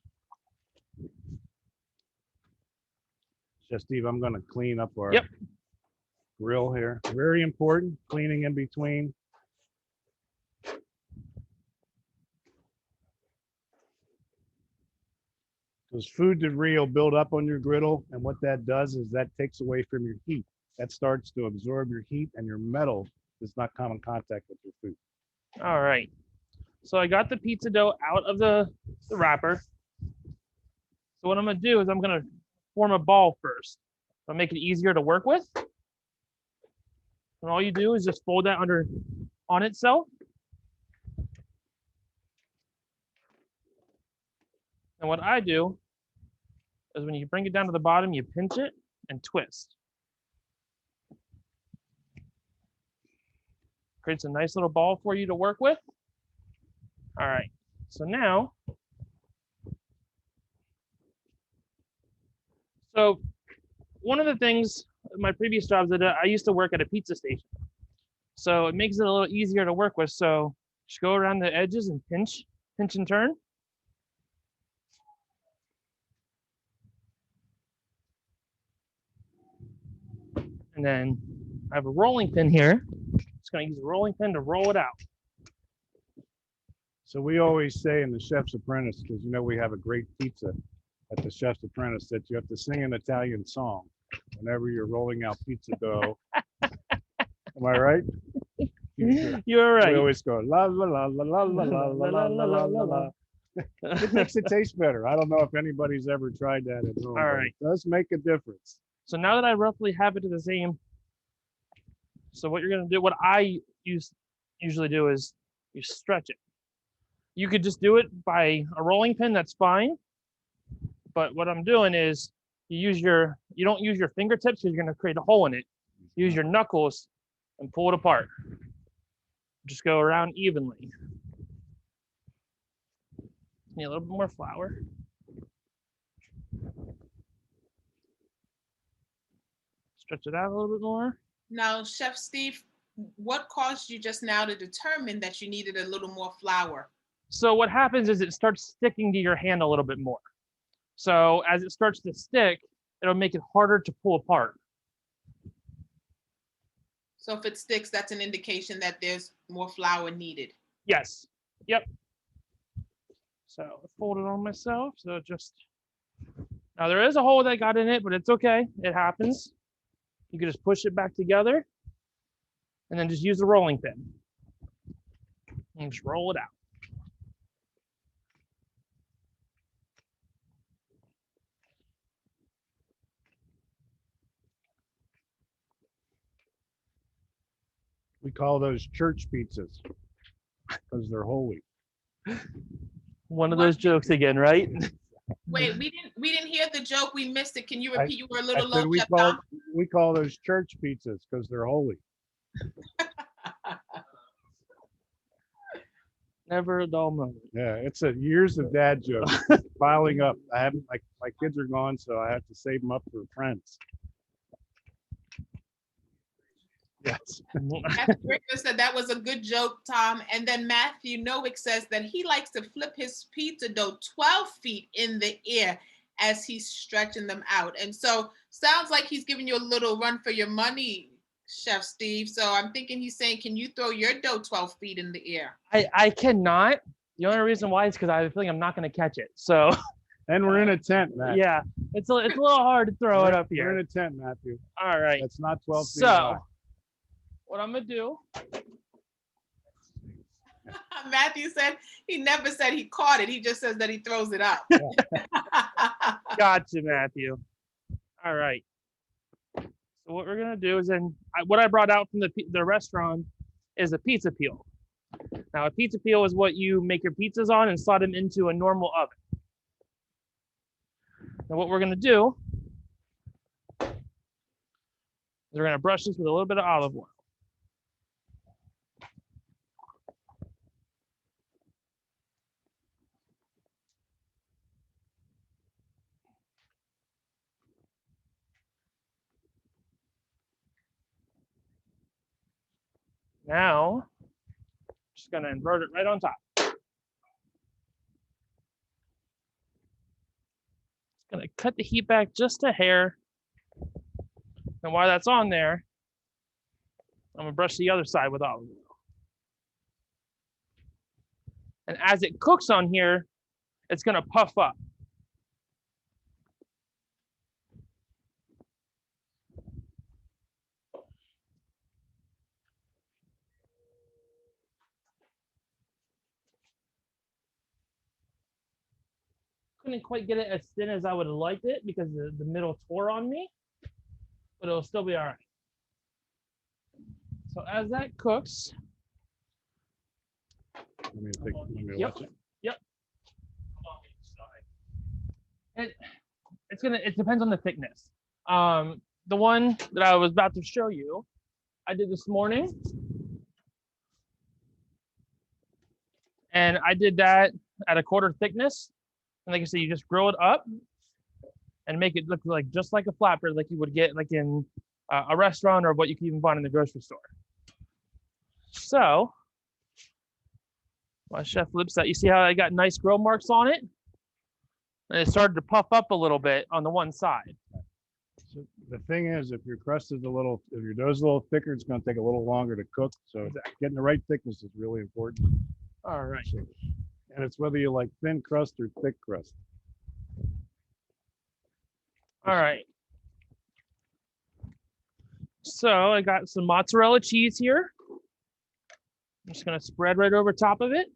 Chef Steve, I'm going to clean up our Yep. grill here. Very important, cleaning in between. Because food debris will build up on your griddle, and what that does is that takes away from your heat. That starts to absorb your heat, and your metal does not come in contact with your food. All right. So I got the pizza dough out of the wrapper. So what I'm going to do is I'm going to form a ball first. I'll make it easier to work with. And all you do is just fold that on itself. And what I do is when you bring it down to the bottom, you pinch it and twist. Creates a nice little ball for you to work with. All right, so now, one of the things, my previous jobs that I used to work at a pizza station. So it makes it a little easier to work with. So just go around the edges and pinch and turn. And then I have a rolling pin here. Just gonna use a rolling pin to roll it out. So we always say in the Chef's Apprentice, because you know we have a great pizza at the Chef's Apprentice, that you have to sing an Italian song whenever you're rolling out pizza dough. Am I right? You're right. We always go la la la la la la la la la la la la. It makes it taste better. I don't know if anybody's ever tried that at home. All but right. It does make a difference. So now that I roughly have it to the same, so what you're gonna do, what I usually do is you stretch it. You could just do it by a rolling pin, that's fine. But what I'm doing is you don't use your fingertips because you're gonna create a hole in it. Use your knuckles and pull it apart. Just go around evenly. Need a little bit more flour. Stretch it out a little bit more. Now, Chef Steve, what caused you just now to determine that you needed a little more flour? So what happens is it starts sticking to your hand a little bit more. So as it starts to stick, it'll make it harder to pull apart. So if it sticks, that's an indication that there's more flour needed. Yes. Yep. So I fold it on myself. So just now there is a hole that got in it, but it's okay. It happens. You can just push it back together and then just use the rolling pin and just roll it out. We call those church pizzas because they're holy. One of those jokes again, right? Wait, we didn't hear the joke. We missed it. Can you I- repeat? You were a I little said low, Chef Tom. we call those church pizzas because they're holy. Never a dull moment. Yeah, it's a years of dad jokes piling up. I haven't like my kids are gone, so I have to save them up for friends. Yes. Matthew Rickman said that was a good joke, Tom. And then Matthew Nowick says that he likes to flip his pizza dough 12 feet in the air as he's stretching them out. And so sounds like he's giving you a little run for your money, Chef Steve. So I'm thinking he's saying, can you throw your dough 12 feet in the air? I cannot. The only reason why is because I have a feeling I'm not going to catch it. So And we're in a tent, Matt. yeah, it's a little hard to throw it up We're in here. a tent, Matthew. All right. That's not 12 feet So high. what I'm gonna do? Matthew said he never said he caught it. He just says that he throws it up. Gotcha, Matthew. All right. So what we're gonna do is what I brought out from the restaurant is a pizza peel. Now a pizza peel is what you make your pizzas on and slot them into a normal oven. Now what we're gonna do is we're gonna brush this with a little bit of olive oil. Now, just gonna invert it right on top. Just gonna cut the heat back just a hair. And while that's on there, I'm gonna brush the other side with olive oil. And as it cooks on here, it's gonna puff up. Couldn't quite get it as thin as I would have liked it because the middle tore on me, but it'll still be all right. So as that cooks, Let me Yep. watch it. it depends on the thickness. The one that I was about to show you, I did this morning, and I did that at a quarter thickness. And like I said, you just grill it up and make it look like just like a flatbread, like you would get like in a restaurant or what you can even find in the grocery store. So, my chef flips that. You see how I got nice grill marks on it? And it started to puff up a little bit on the one side. So the thing is, if your crust is if your dough's a little thicker, it's going to take a little longer to cook. So Exactly. getting the right thickness is really important. All right. And it's whether you like thin crust or thick crust. All right. So I got some mozzarella cheese here. I'm just gonna spread right over top of it.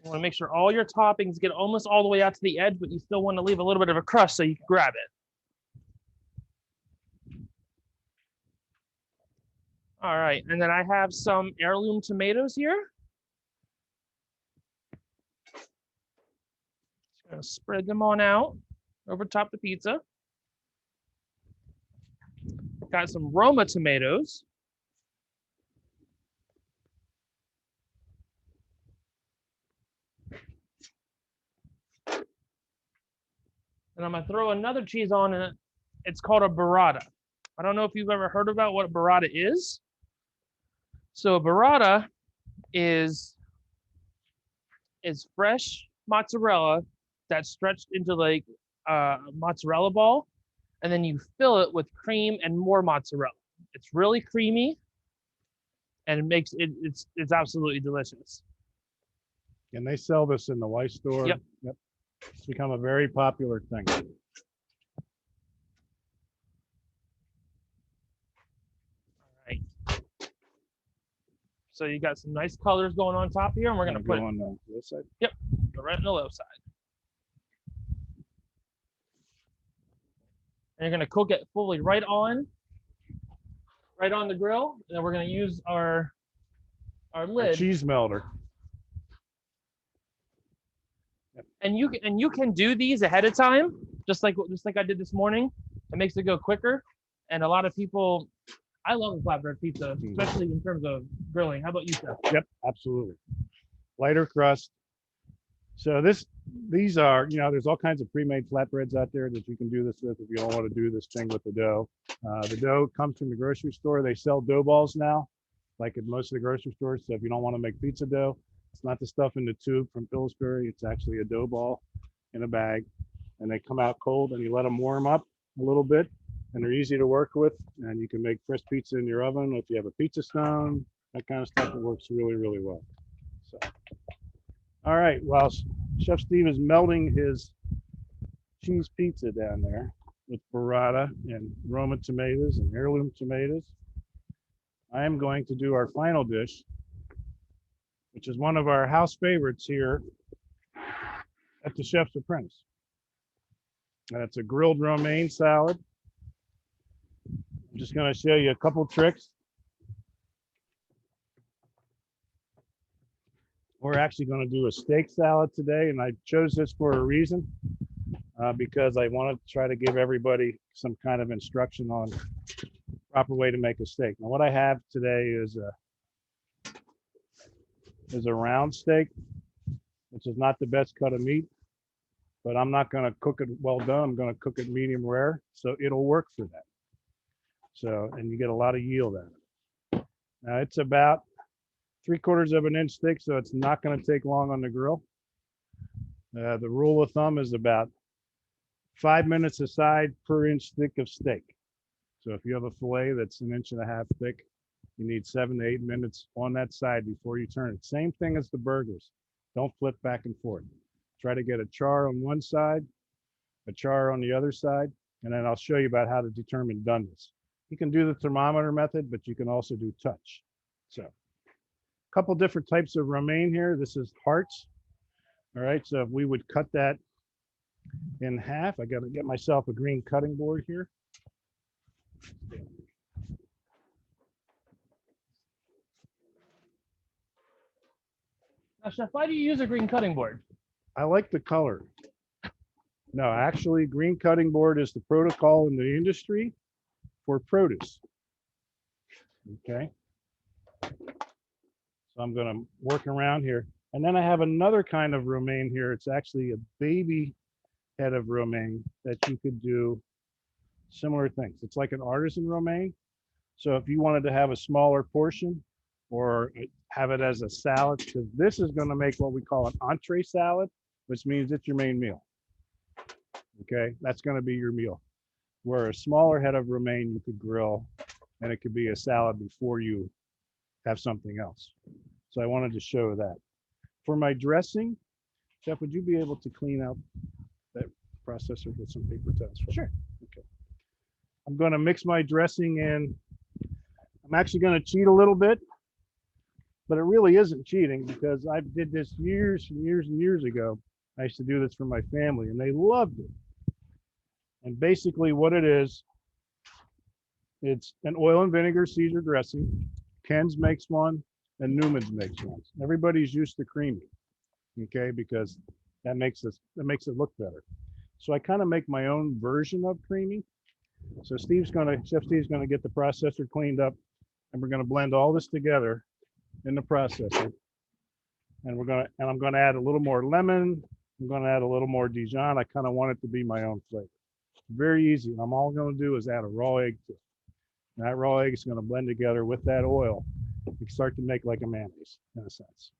You want to make sure all your toppings get almost all the way out to the edge, but you still want to leave a little bit of a crust so you can grab it. All right, and then I have some heirloom tomatoes here. Just gonna spread them on out over top the pizza. Got some Roma tomatoes. And I'm gonna throw another cheese on it. It's called a burrata. I don't know if you've ever heard about what a burrata is. So a burrata is fresh mozzarella that's stretched into like a mozzarella ball, and then you fill it with cream and more mozzarella. It's really creamy, and it makes it's absolutely delicious. And they sell this in the Y store. Yep. Yep. It's become a very popular thing. Right. So you got some nice colors going on top here, and we're gonna Go put on the low side. go right on the low side. And you're gonna cook it fully right on the grill, and then we're gonna use our A lid. cheese melter. And you can do these ahead of time, just like I did this morning. It makes it go quicker. And a lot of people, I love a flatbread pizza, especially in terms of grilling. How about you, Seth? Yep, absolutely. Lighter crust. So these are, there's all kinds of pre-made flatbreads out there that you can do this with if you don't want to do this thing with the dough. The dough comes from the grocery store. They sell dough balls now, like at most of the grocery stores. So if you don't want to make pizza dough, it's not the stuff in the tube from Pillsbury. It's actually a dough ball in a bag, and they come out cold, and you let them warm up a little bit, and they're easy to work with. And you can make fresh pizza in your oven if you have a pizza stone, that kind of stuff. It works really, really well. So, all right, while Chef Steve is melting his cheese pizza down there with burrata and Roma tomatoes and heirloom tomatoes, I am going to do our final dish, which is one of our house favorites here at the Chef's Apprentice. And it's a grilled romaine salad. I'm just going to show you a couple tricks. We're actually going to do a steak salad today, and I chose this for a reason, because I wanted to try to give everybody some kind of instruction on the proper way to make a steak. Now, what I have today is a round steak, which is not the best cut of meat, but I'm not going to cook it well done. I'm going to cook it medium rare, so it'll work for that. So, and you get a lot of yield out of it. Now, it's about 3/4 of an inch thick, so it's not going to take long on the grill. The rule of thumb is about 5 minutes aside per inch thick of steak. So if you have a fillet that's 1.5 inches thick, you need 7 to 8 minutes on that side before you turn it. Same thing as the burgers. Don't flip back and forth. Try to get a char on one side, a char on the other side, and then I'll show you about how to determine doneness. You can do the thermometer method, but you can also do touch. So a couple different types of romaine here. This is hearts. All right, so if we would cut that in half, I got to get myself a green cutting board here. Now, Chef, why do you use a green cutting board? I like the color. No, actually, green cutting board is the protocol in the industry for produce. Okay. So I'm going to work around here. And then I have another kind of romaine here. It's actually a baby head of romaine that you could do similar things. It's like an artisan romaine. So if you wanted to have a smaller portion or have it as a salad, because this is going to make what we call an entree salad, which means it's your main meal. Okay, that's going to be your meal. Where a smaller head of romaine you could grill, and it could be a salad before you have something else. So I wanted to show that. For my dressing, Chef, would you be able to clean out that processor with some paper towels? Sure. Okay. I'm going to mix my dressing in. I'm actually going to cheat a little bit, but it really isn't cheating because I did this years and years and years ago. I used to do this for my family and they loved it. And basically what it is, it's an oil and vinegar Caesar dressing. Ken's makes one and Newman's makes one. Everybody's used to creamy, okay, because that makes it look better. So I kind of make my own version of creamy. So Chef Steve's gonna get the processor cleaned up, and we're gonna blend all this together in the processor. And I'm gonna add a little more lemon I'm going to add a little more Dijon. I kind of want it to be my own flavor. Very easy. I'm all going to do is add a raw egg to it. And that raw egg is going to blend together with that oil. You start to make like a mayonnaise in a sense.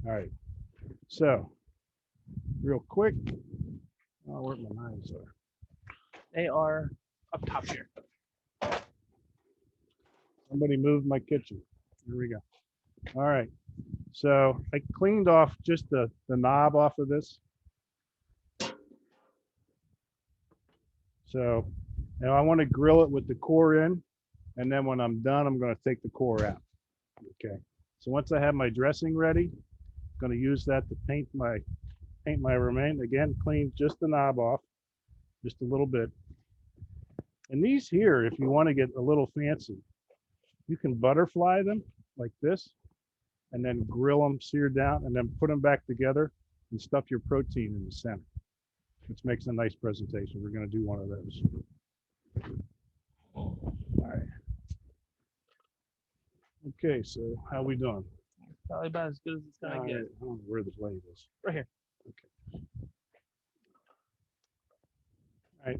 All right. So real quick, oh, where my knives are. They are up top here. Somebody moved my kitchen. Here we go. All right. So I cleaned off just the knob off of this. So now I want to grill it with the core in. And then when I'm done, I'm going to take the core out. Okay. So once I have my dressing ready, I'm going to use that to paint my romaine. Again, clean just the knob off, just a little bit. And these here, if you want to get a little fancy, you can butterfly them like this and then grill them, sear down, and then put them back together and stuff your protein in the center, which makes a nice presentation. We're going to do one of those. All right. Okay, so how we doing? Probably about as good as it's gonna get. I don't know where the blade is. Right here. Okay. All right.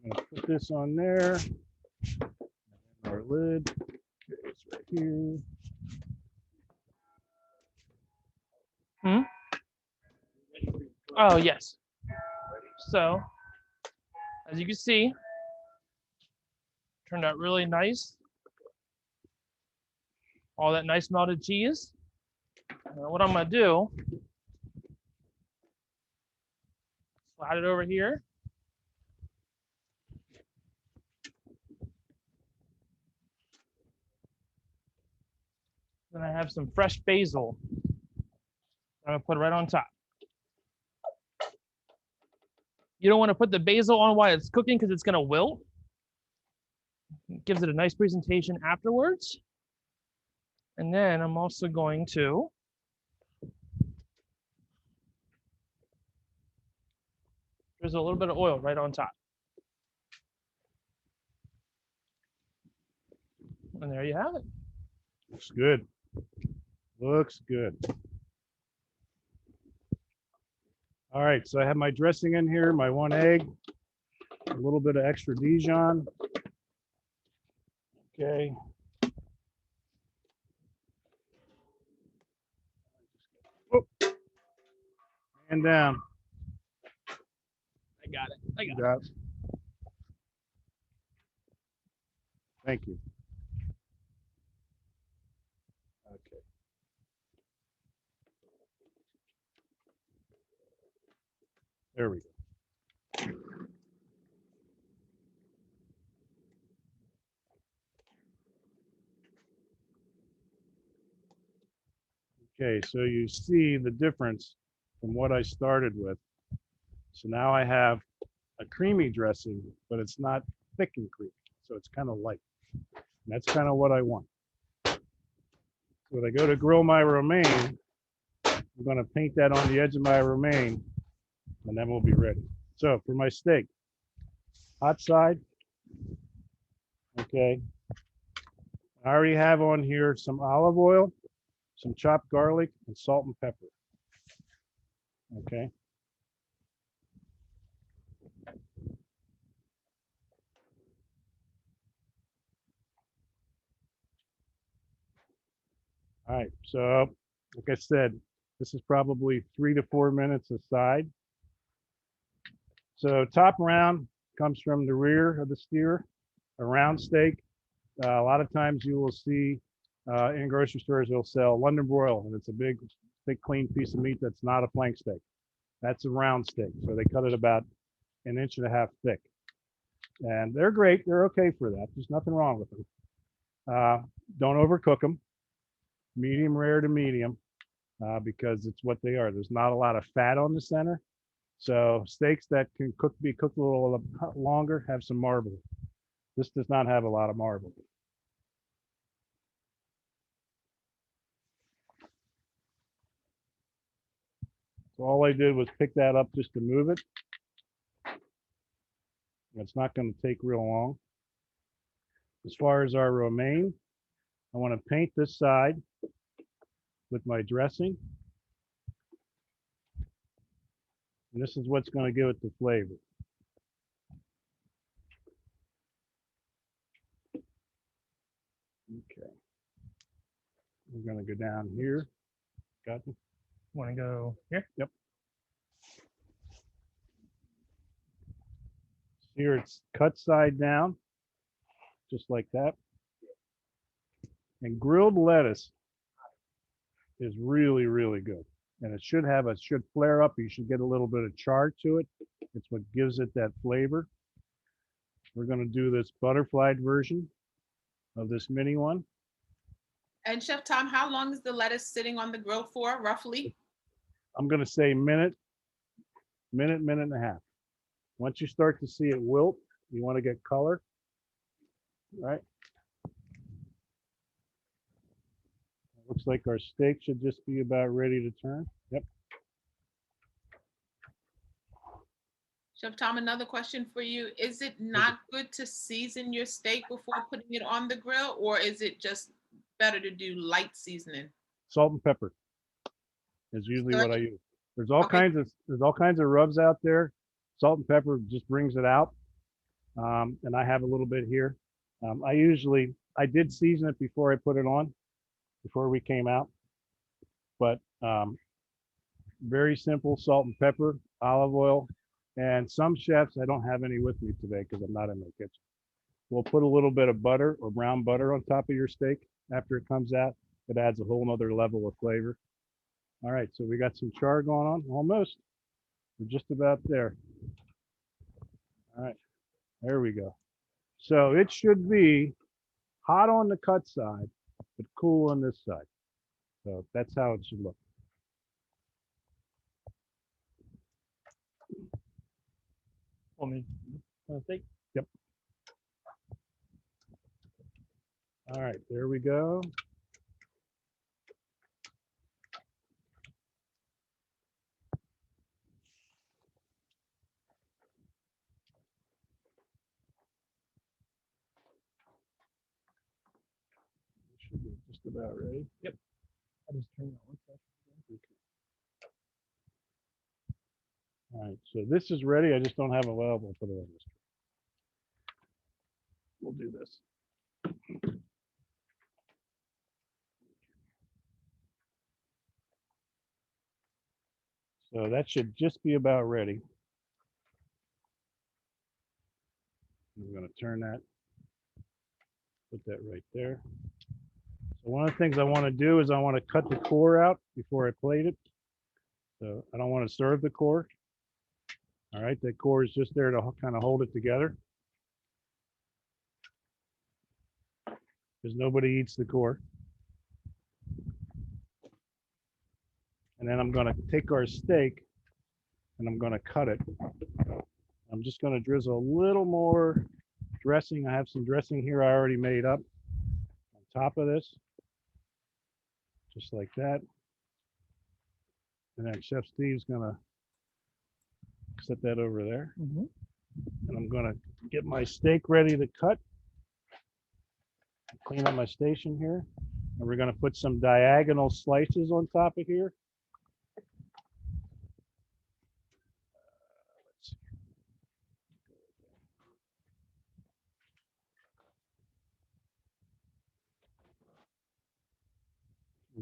I'm gonna put this on there. And our lid. Okay, it's right here. Oh, yes. So, as you can see, turned out really nice. All that nice melted cheese. What I'm gonna do, slide it over here. Then I have some fresh basil. I'm gonna put it right on top. You don't want to put the basil on while it's cooking because it's gonna wilt. It gives it a nice presentation afterwards. And then I'm also going to drizzle a little bit of oil right on top. And there you have it. Looks good. Looks good. All right, so I have my dressing in here, my 1 egg, a little bit of extra Dijon. Okay. Oh. And down. I got it. I got it. Got it. Thank you. Okay. There we go. Okay, so you see the difference from what I started with. So now I have a creamy dressing, but it's not thick and creamy. So it's kind of light. And that's kind of what I want. So when I go to grill my romaine, I'm going to paint that on the edge of my romaine, and then we'll be ready. So for my steak, hot side. Okay. I already have on here some olive oil, some chopped garlic, and salt and pepper. Okay. All right, so like I said, this is probably 3 to 4 minutes aside. So top round comes from the rear of the steer, a round steak. A lot of times you will see in grocery stores, they'll sell London broil, and it's a big, thick, clean piece of meat that's not a flank steak. That's a round steak. So they cut it about 1.5 inches thick. And they're great. They're okay for that. There's nothing wrong with them. Don't overcook them. Medium rare to medium, because it's what they are. There's not a lot of fat on the center. So steaks that can be cooked a little longer have some marble. This does not have a lot of marble. So all I did was pick that up just to move it. It's not going to take real long. As far as our romaine, I want to paint this side with my dressing. And this is what's going to give it the flavor. Okay. We're going to go down here. Got it? Want to go here? Yep. Here it's cut side down, just like that. And grilled lettuce is really, really good. And it should flare up. You should get a little bit of char to it. It's what gives it that flavor. We're going to do this butterflied version of this mini one. And Chef Tom, how long is the lettuce sitting on the grill for, roughly? I'm going to say minute and a half. Once you start to see it wilt, you want to get color, right? Looks like our steak should just be about ready to turn. Yep. Chef Tom, another question for you. Is it not good to season your steak before putting it on the grill, or is it just better to do light seasoning? Salt and pepper is usually what I use. There's all Okay. kinds of rubs out there. Salt and pepper just brings it out. And I have a little bit here. I did season it before I put it on, before we came out. But very simple: salt and pepper, olive oil, and some chefs, I don't have any with me today because I'm not in my kitchen. We'll put a little bit of butter or brown butter on top of your steak after it comes out. It adds a whole nother level of flavor. All right, so we got some char going on, almost. We're just about there. All right, there we go. So it should be hot on the cut side, but cool on this side. So that's how it should look. Want me to steak? Yep. All right, there we go. Should be just about ready. Yep. I just turned it on. All right, so this is ready. I just don't have it available for the on this. We'll do this. So that should just be about ready. I'm going to turn that, put that right there. So one of the things I want to do is I want to cut the core out before I plate it. So I don't want to serve the core. All right, that core is just there to kind of hold it together, because nobody eats the core. And then I'm going to take our steak and I'm going to cut it. I'm just going to drizzle a little more dressing. I have some dressing here I already made up on top of this, just like that. And then Chef Steve's going to set that over there. Mm-hmm. And I'm going to get my steak ready to cut. Clean up my station here. And we're going to put some diagonal slices on top of here.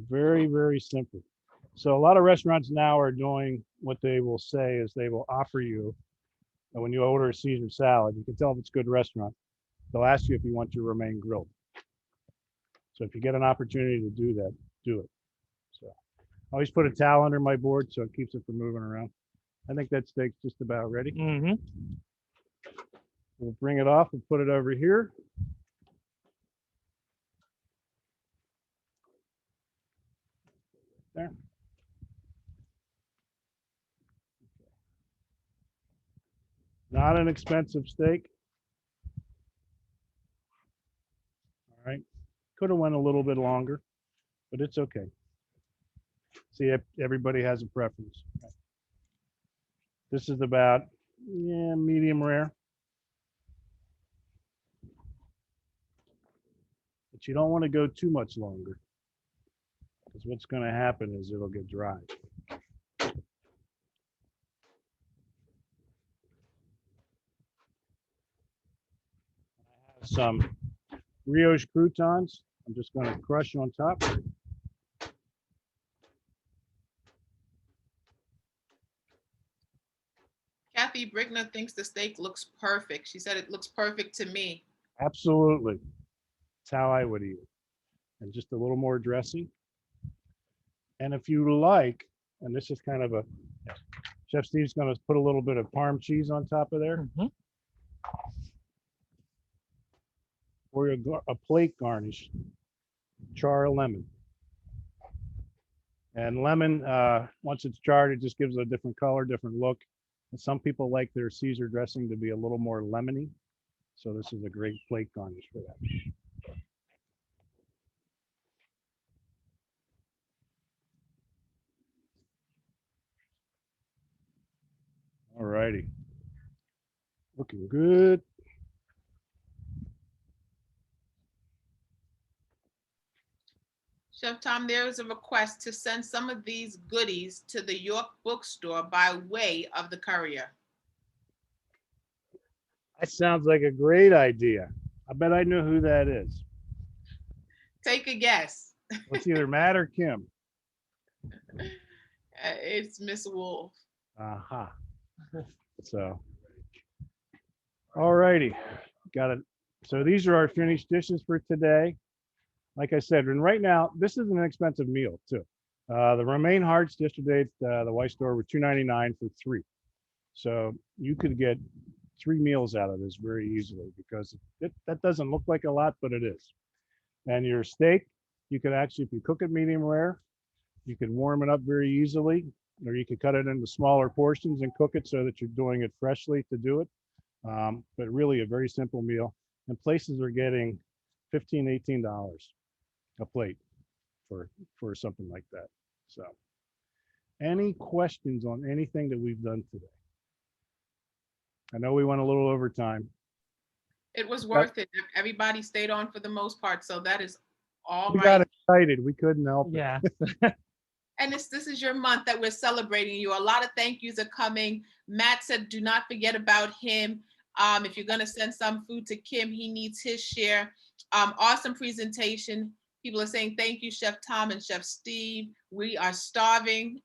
Very, very simple. So a lot of restaurants now are doing what they will say is they will offer you, and when you order a Caesar salad, you can tell if it's a good restaurant. They'll ask you if you want your romaine grilled. So if you get an opportunity to do that, do it. So I always put a towel under my board so it keeps it from moving around. I think that steak's just about ready. Mm-hmm. We'll bring it off and put it over here. There. Not an expensive steak. All right. Could have went a little bit longer, but it's okay. See, everybody has a preference. This is about medium rare. But you don't want to go too much longer, because what's going to happen is it'll get dry. some brioche croutons. I'm just going to crush on top. Kathy Brickner thinks the steak looks perfect. She said it looks perfect to me. Absolutely. That's how I would eat it. And just a little more dressing. And if you like, and this is kind of a, Chef Steve's going to put a little bit of Parm cheese on top of there. Mhm. Or a plate garnish, char a lemon. And lemon, once it's charred, it just gives it a different color, different look. And some people like their Caesar dressing to be a little more lemony. So this is a great plate garnish for that. All righty. Looking good. Chef Tom, there is a request to send some of these goodies to the York Bookstore by way of the courier. That sounds like a great idea. I bet I know who that is. Take a guess. It's either Matt or Kim. It's Miss Wolf. Aha. So, all righty, got it. So these are our finished dishes for today. Like I said, and right now, this is an inexpensive meal too. The romaine hearts yesterday at the White Store were $2.99 for 3. So you could get 3 meals out of this very easily because that doesn't look like a lot, but it is. And your steak, you could actually, if you cook it medium rare, you could warm it up very easily, or you could cut it into smaller portions and cook it so that you're doing it freshly to do it. But really a very simple meal. And places are getting $15, $18 a plate for something like that. So any questions on anything that we've done today? I know we went a little over time. It was worth it. Everybody stayed on for the most part, so that is all We right. got excited. We couldn't help it. Yeah. And this is your month that we're celebrating you. A lot of thank yous are coming. Matt said, do not forget about him. If you're gonna send some food to Kim, he needs his share. Awesome presentation. People are saying, thank you, Chef Tom and Chef Steve. We are starving.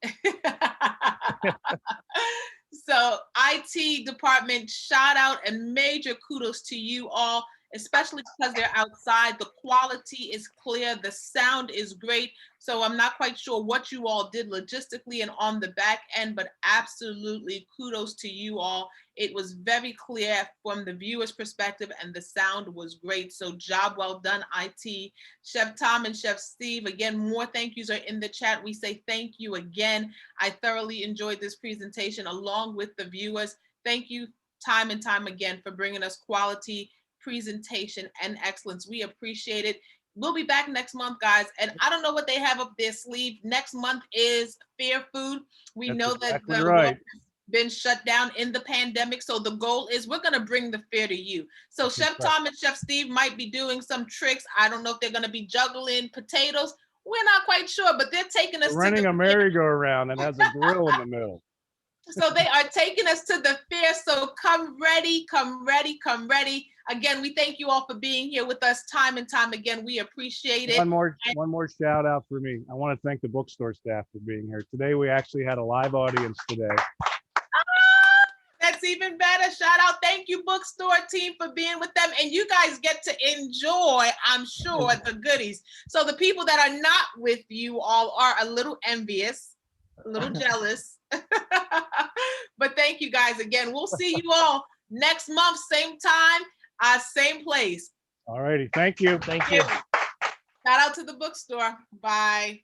So IT department, shout out and major kudos to you all, especially because they're outside. The quality is clear, the sound is great. So I'm not quite sure what you all did logistically and on the back end, but absolutely kudos to you all. It was very clear from the viewer's perspective and the sound was great. So job well done, IT. Chef Tom and Chef Steve, again, more thank yous are in the chat. We say thank you again. I thoroughly enjoyed this presentation along with the viewers. Thank you time and time again for bringing us quality presentation and excellence. We appreciate it. We'll be back next month, guys. And I don't know what they have up their sleeve. Next month is Fair Food. We That's know exactly that the right. world has been shut down in the pandemic. So the goal is we're going to bring the fair to you. So Chef right. Tom and Chef Steve might be doing some tricks. I don't know if they're going to be juggling potatoes. We're not quite sure, but they're taking us We're running to a the merry-go-round and has a grill in the middle. So they are taking us to the fair. So come ready, come ready, come ready. Again, we thank you all for being here with us time and time again. We appreciate it. One more shout out for me. I want to thank the bookstore staff for being here. Today, we actually had a live audience today. That's even better. Shout out. Thank you, bookstore team, for being with them. And you guys get to enjoy, I'm sure, the goodies. So the people that are not with you all are a little envious, a little jealous. But thank you guys again. We'll see you all next month, same time, same place. All righty. Thank you. Thank you. Shout out to the bookstore. Bye.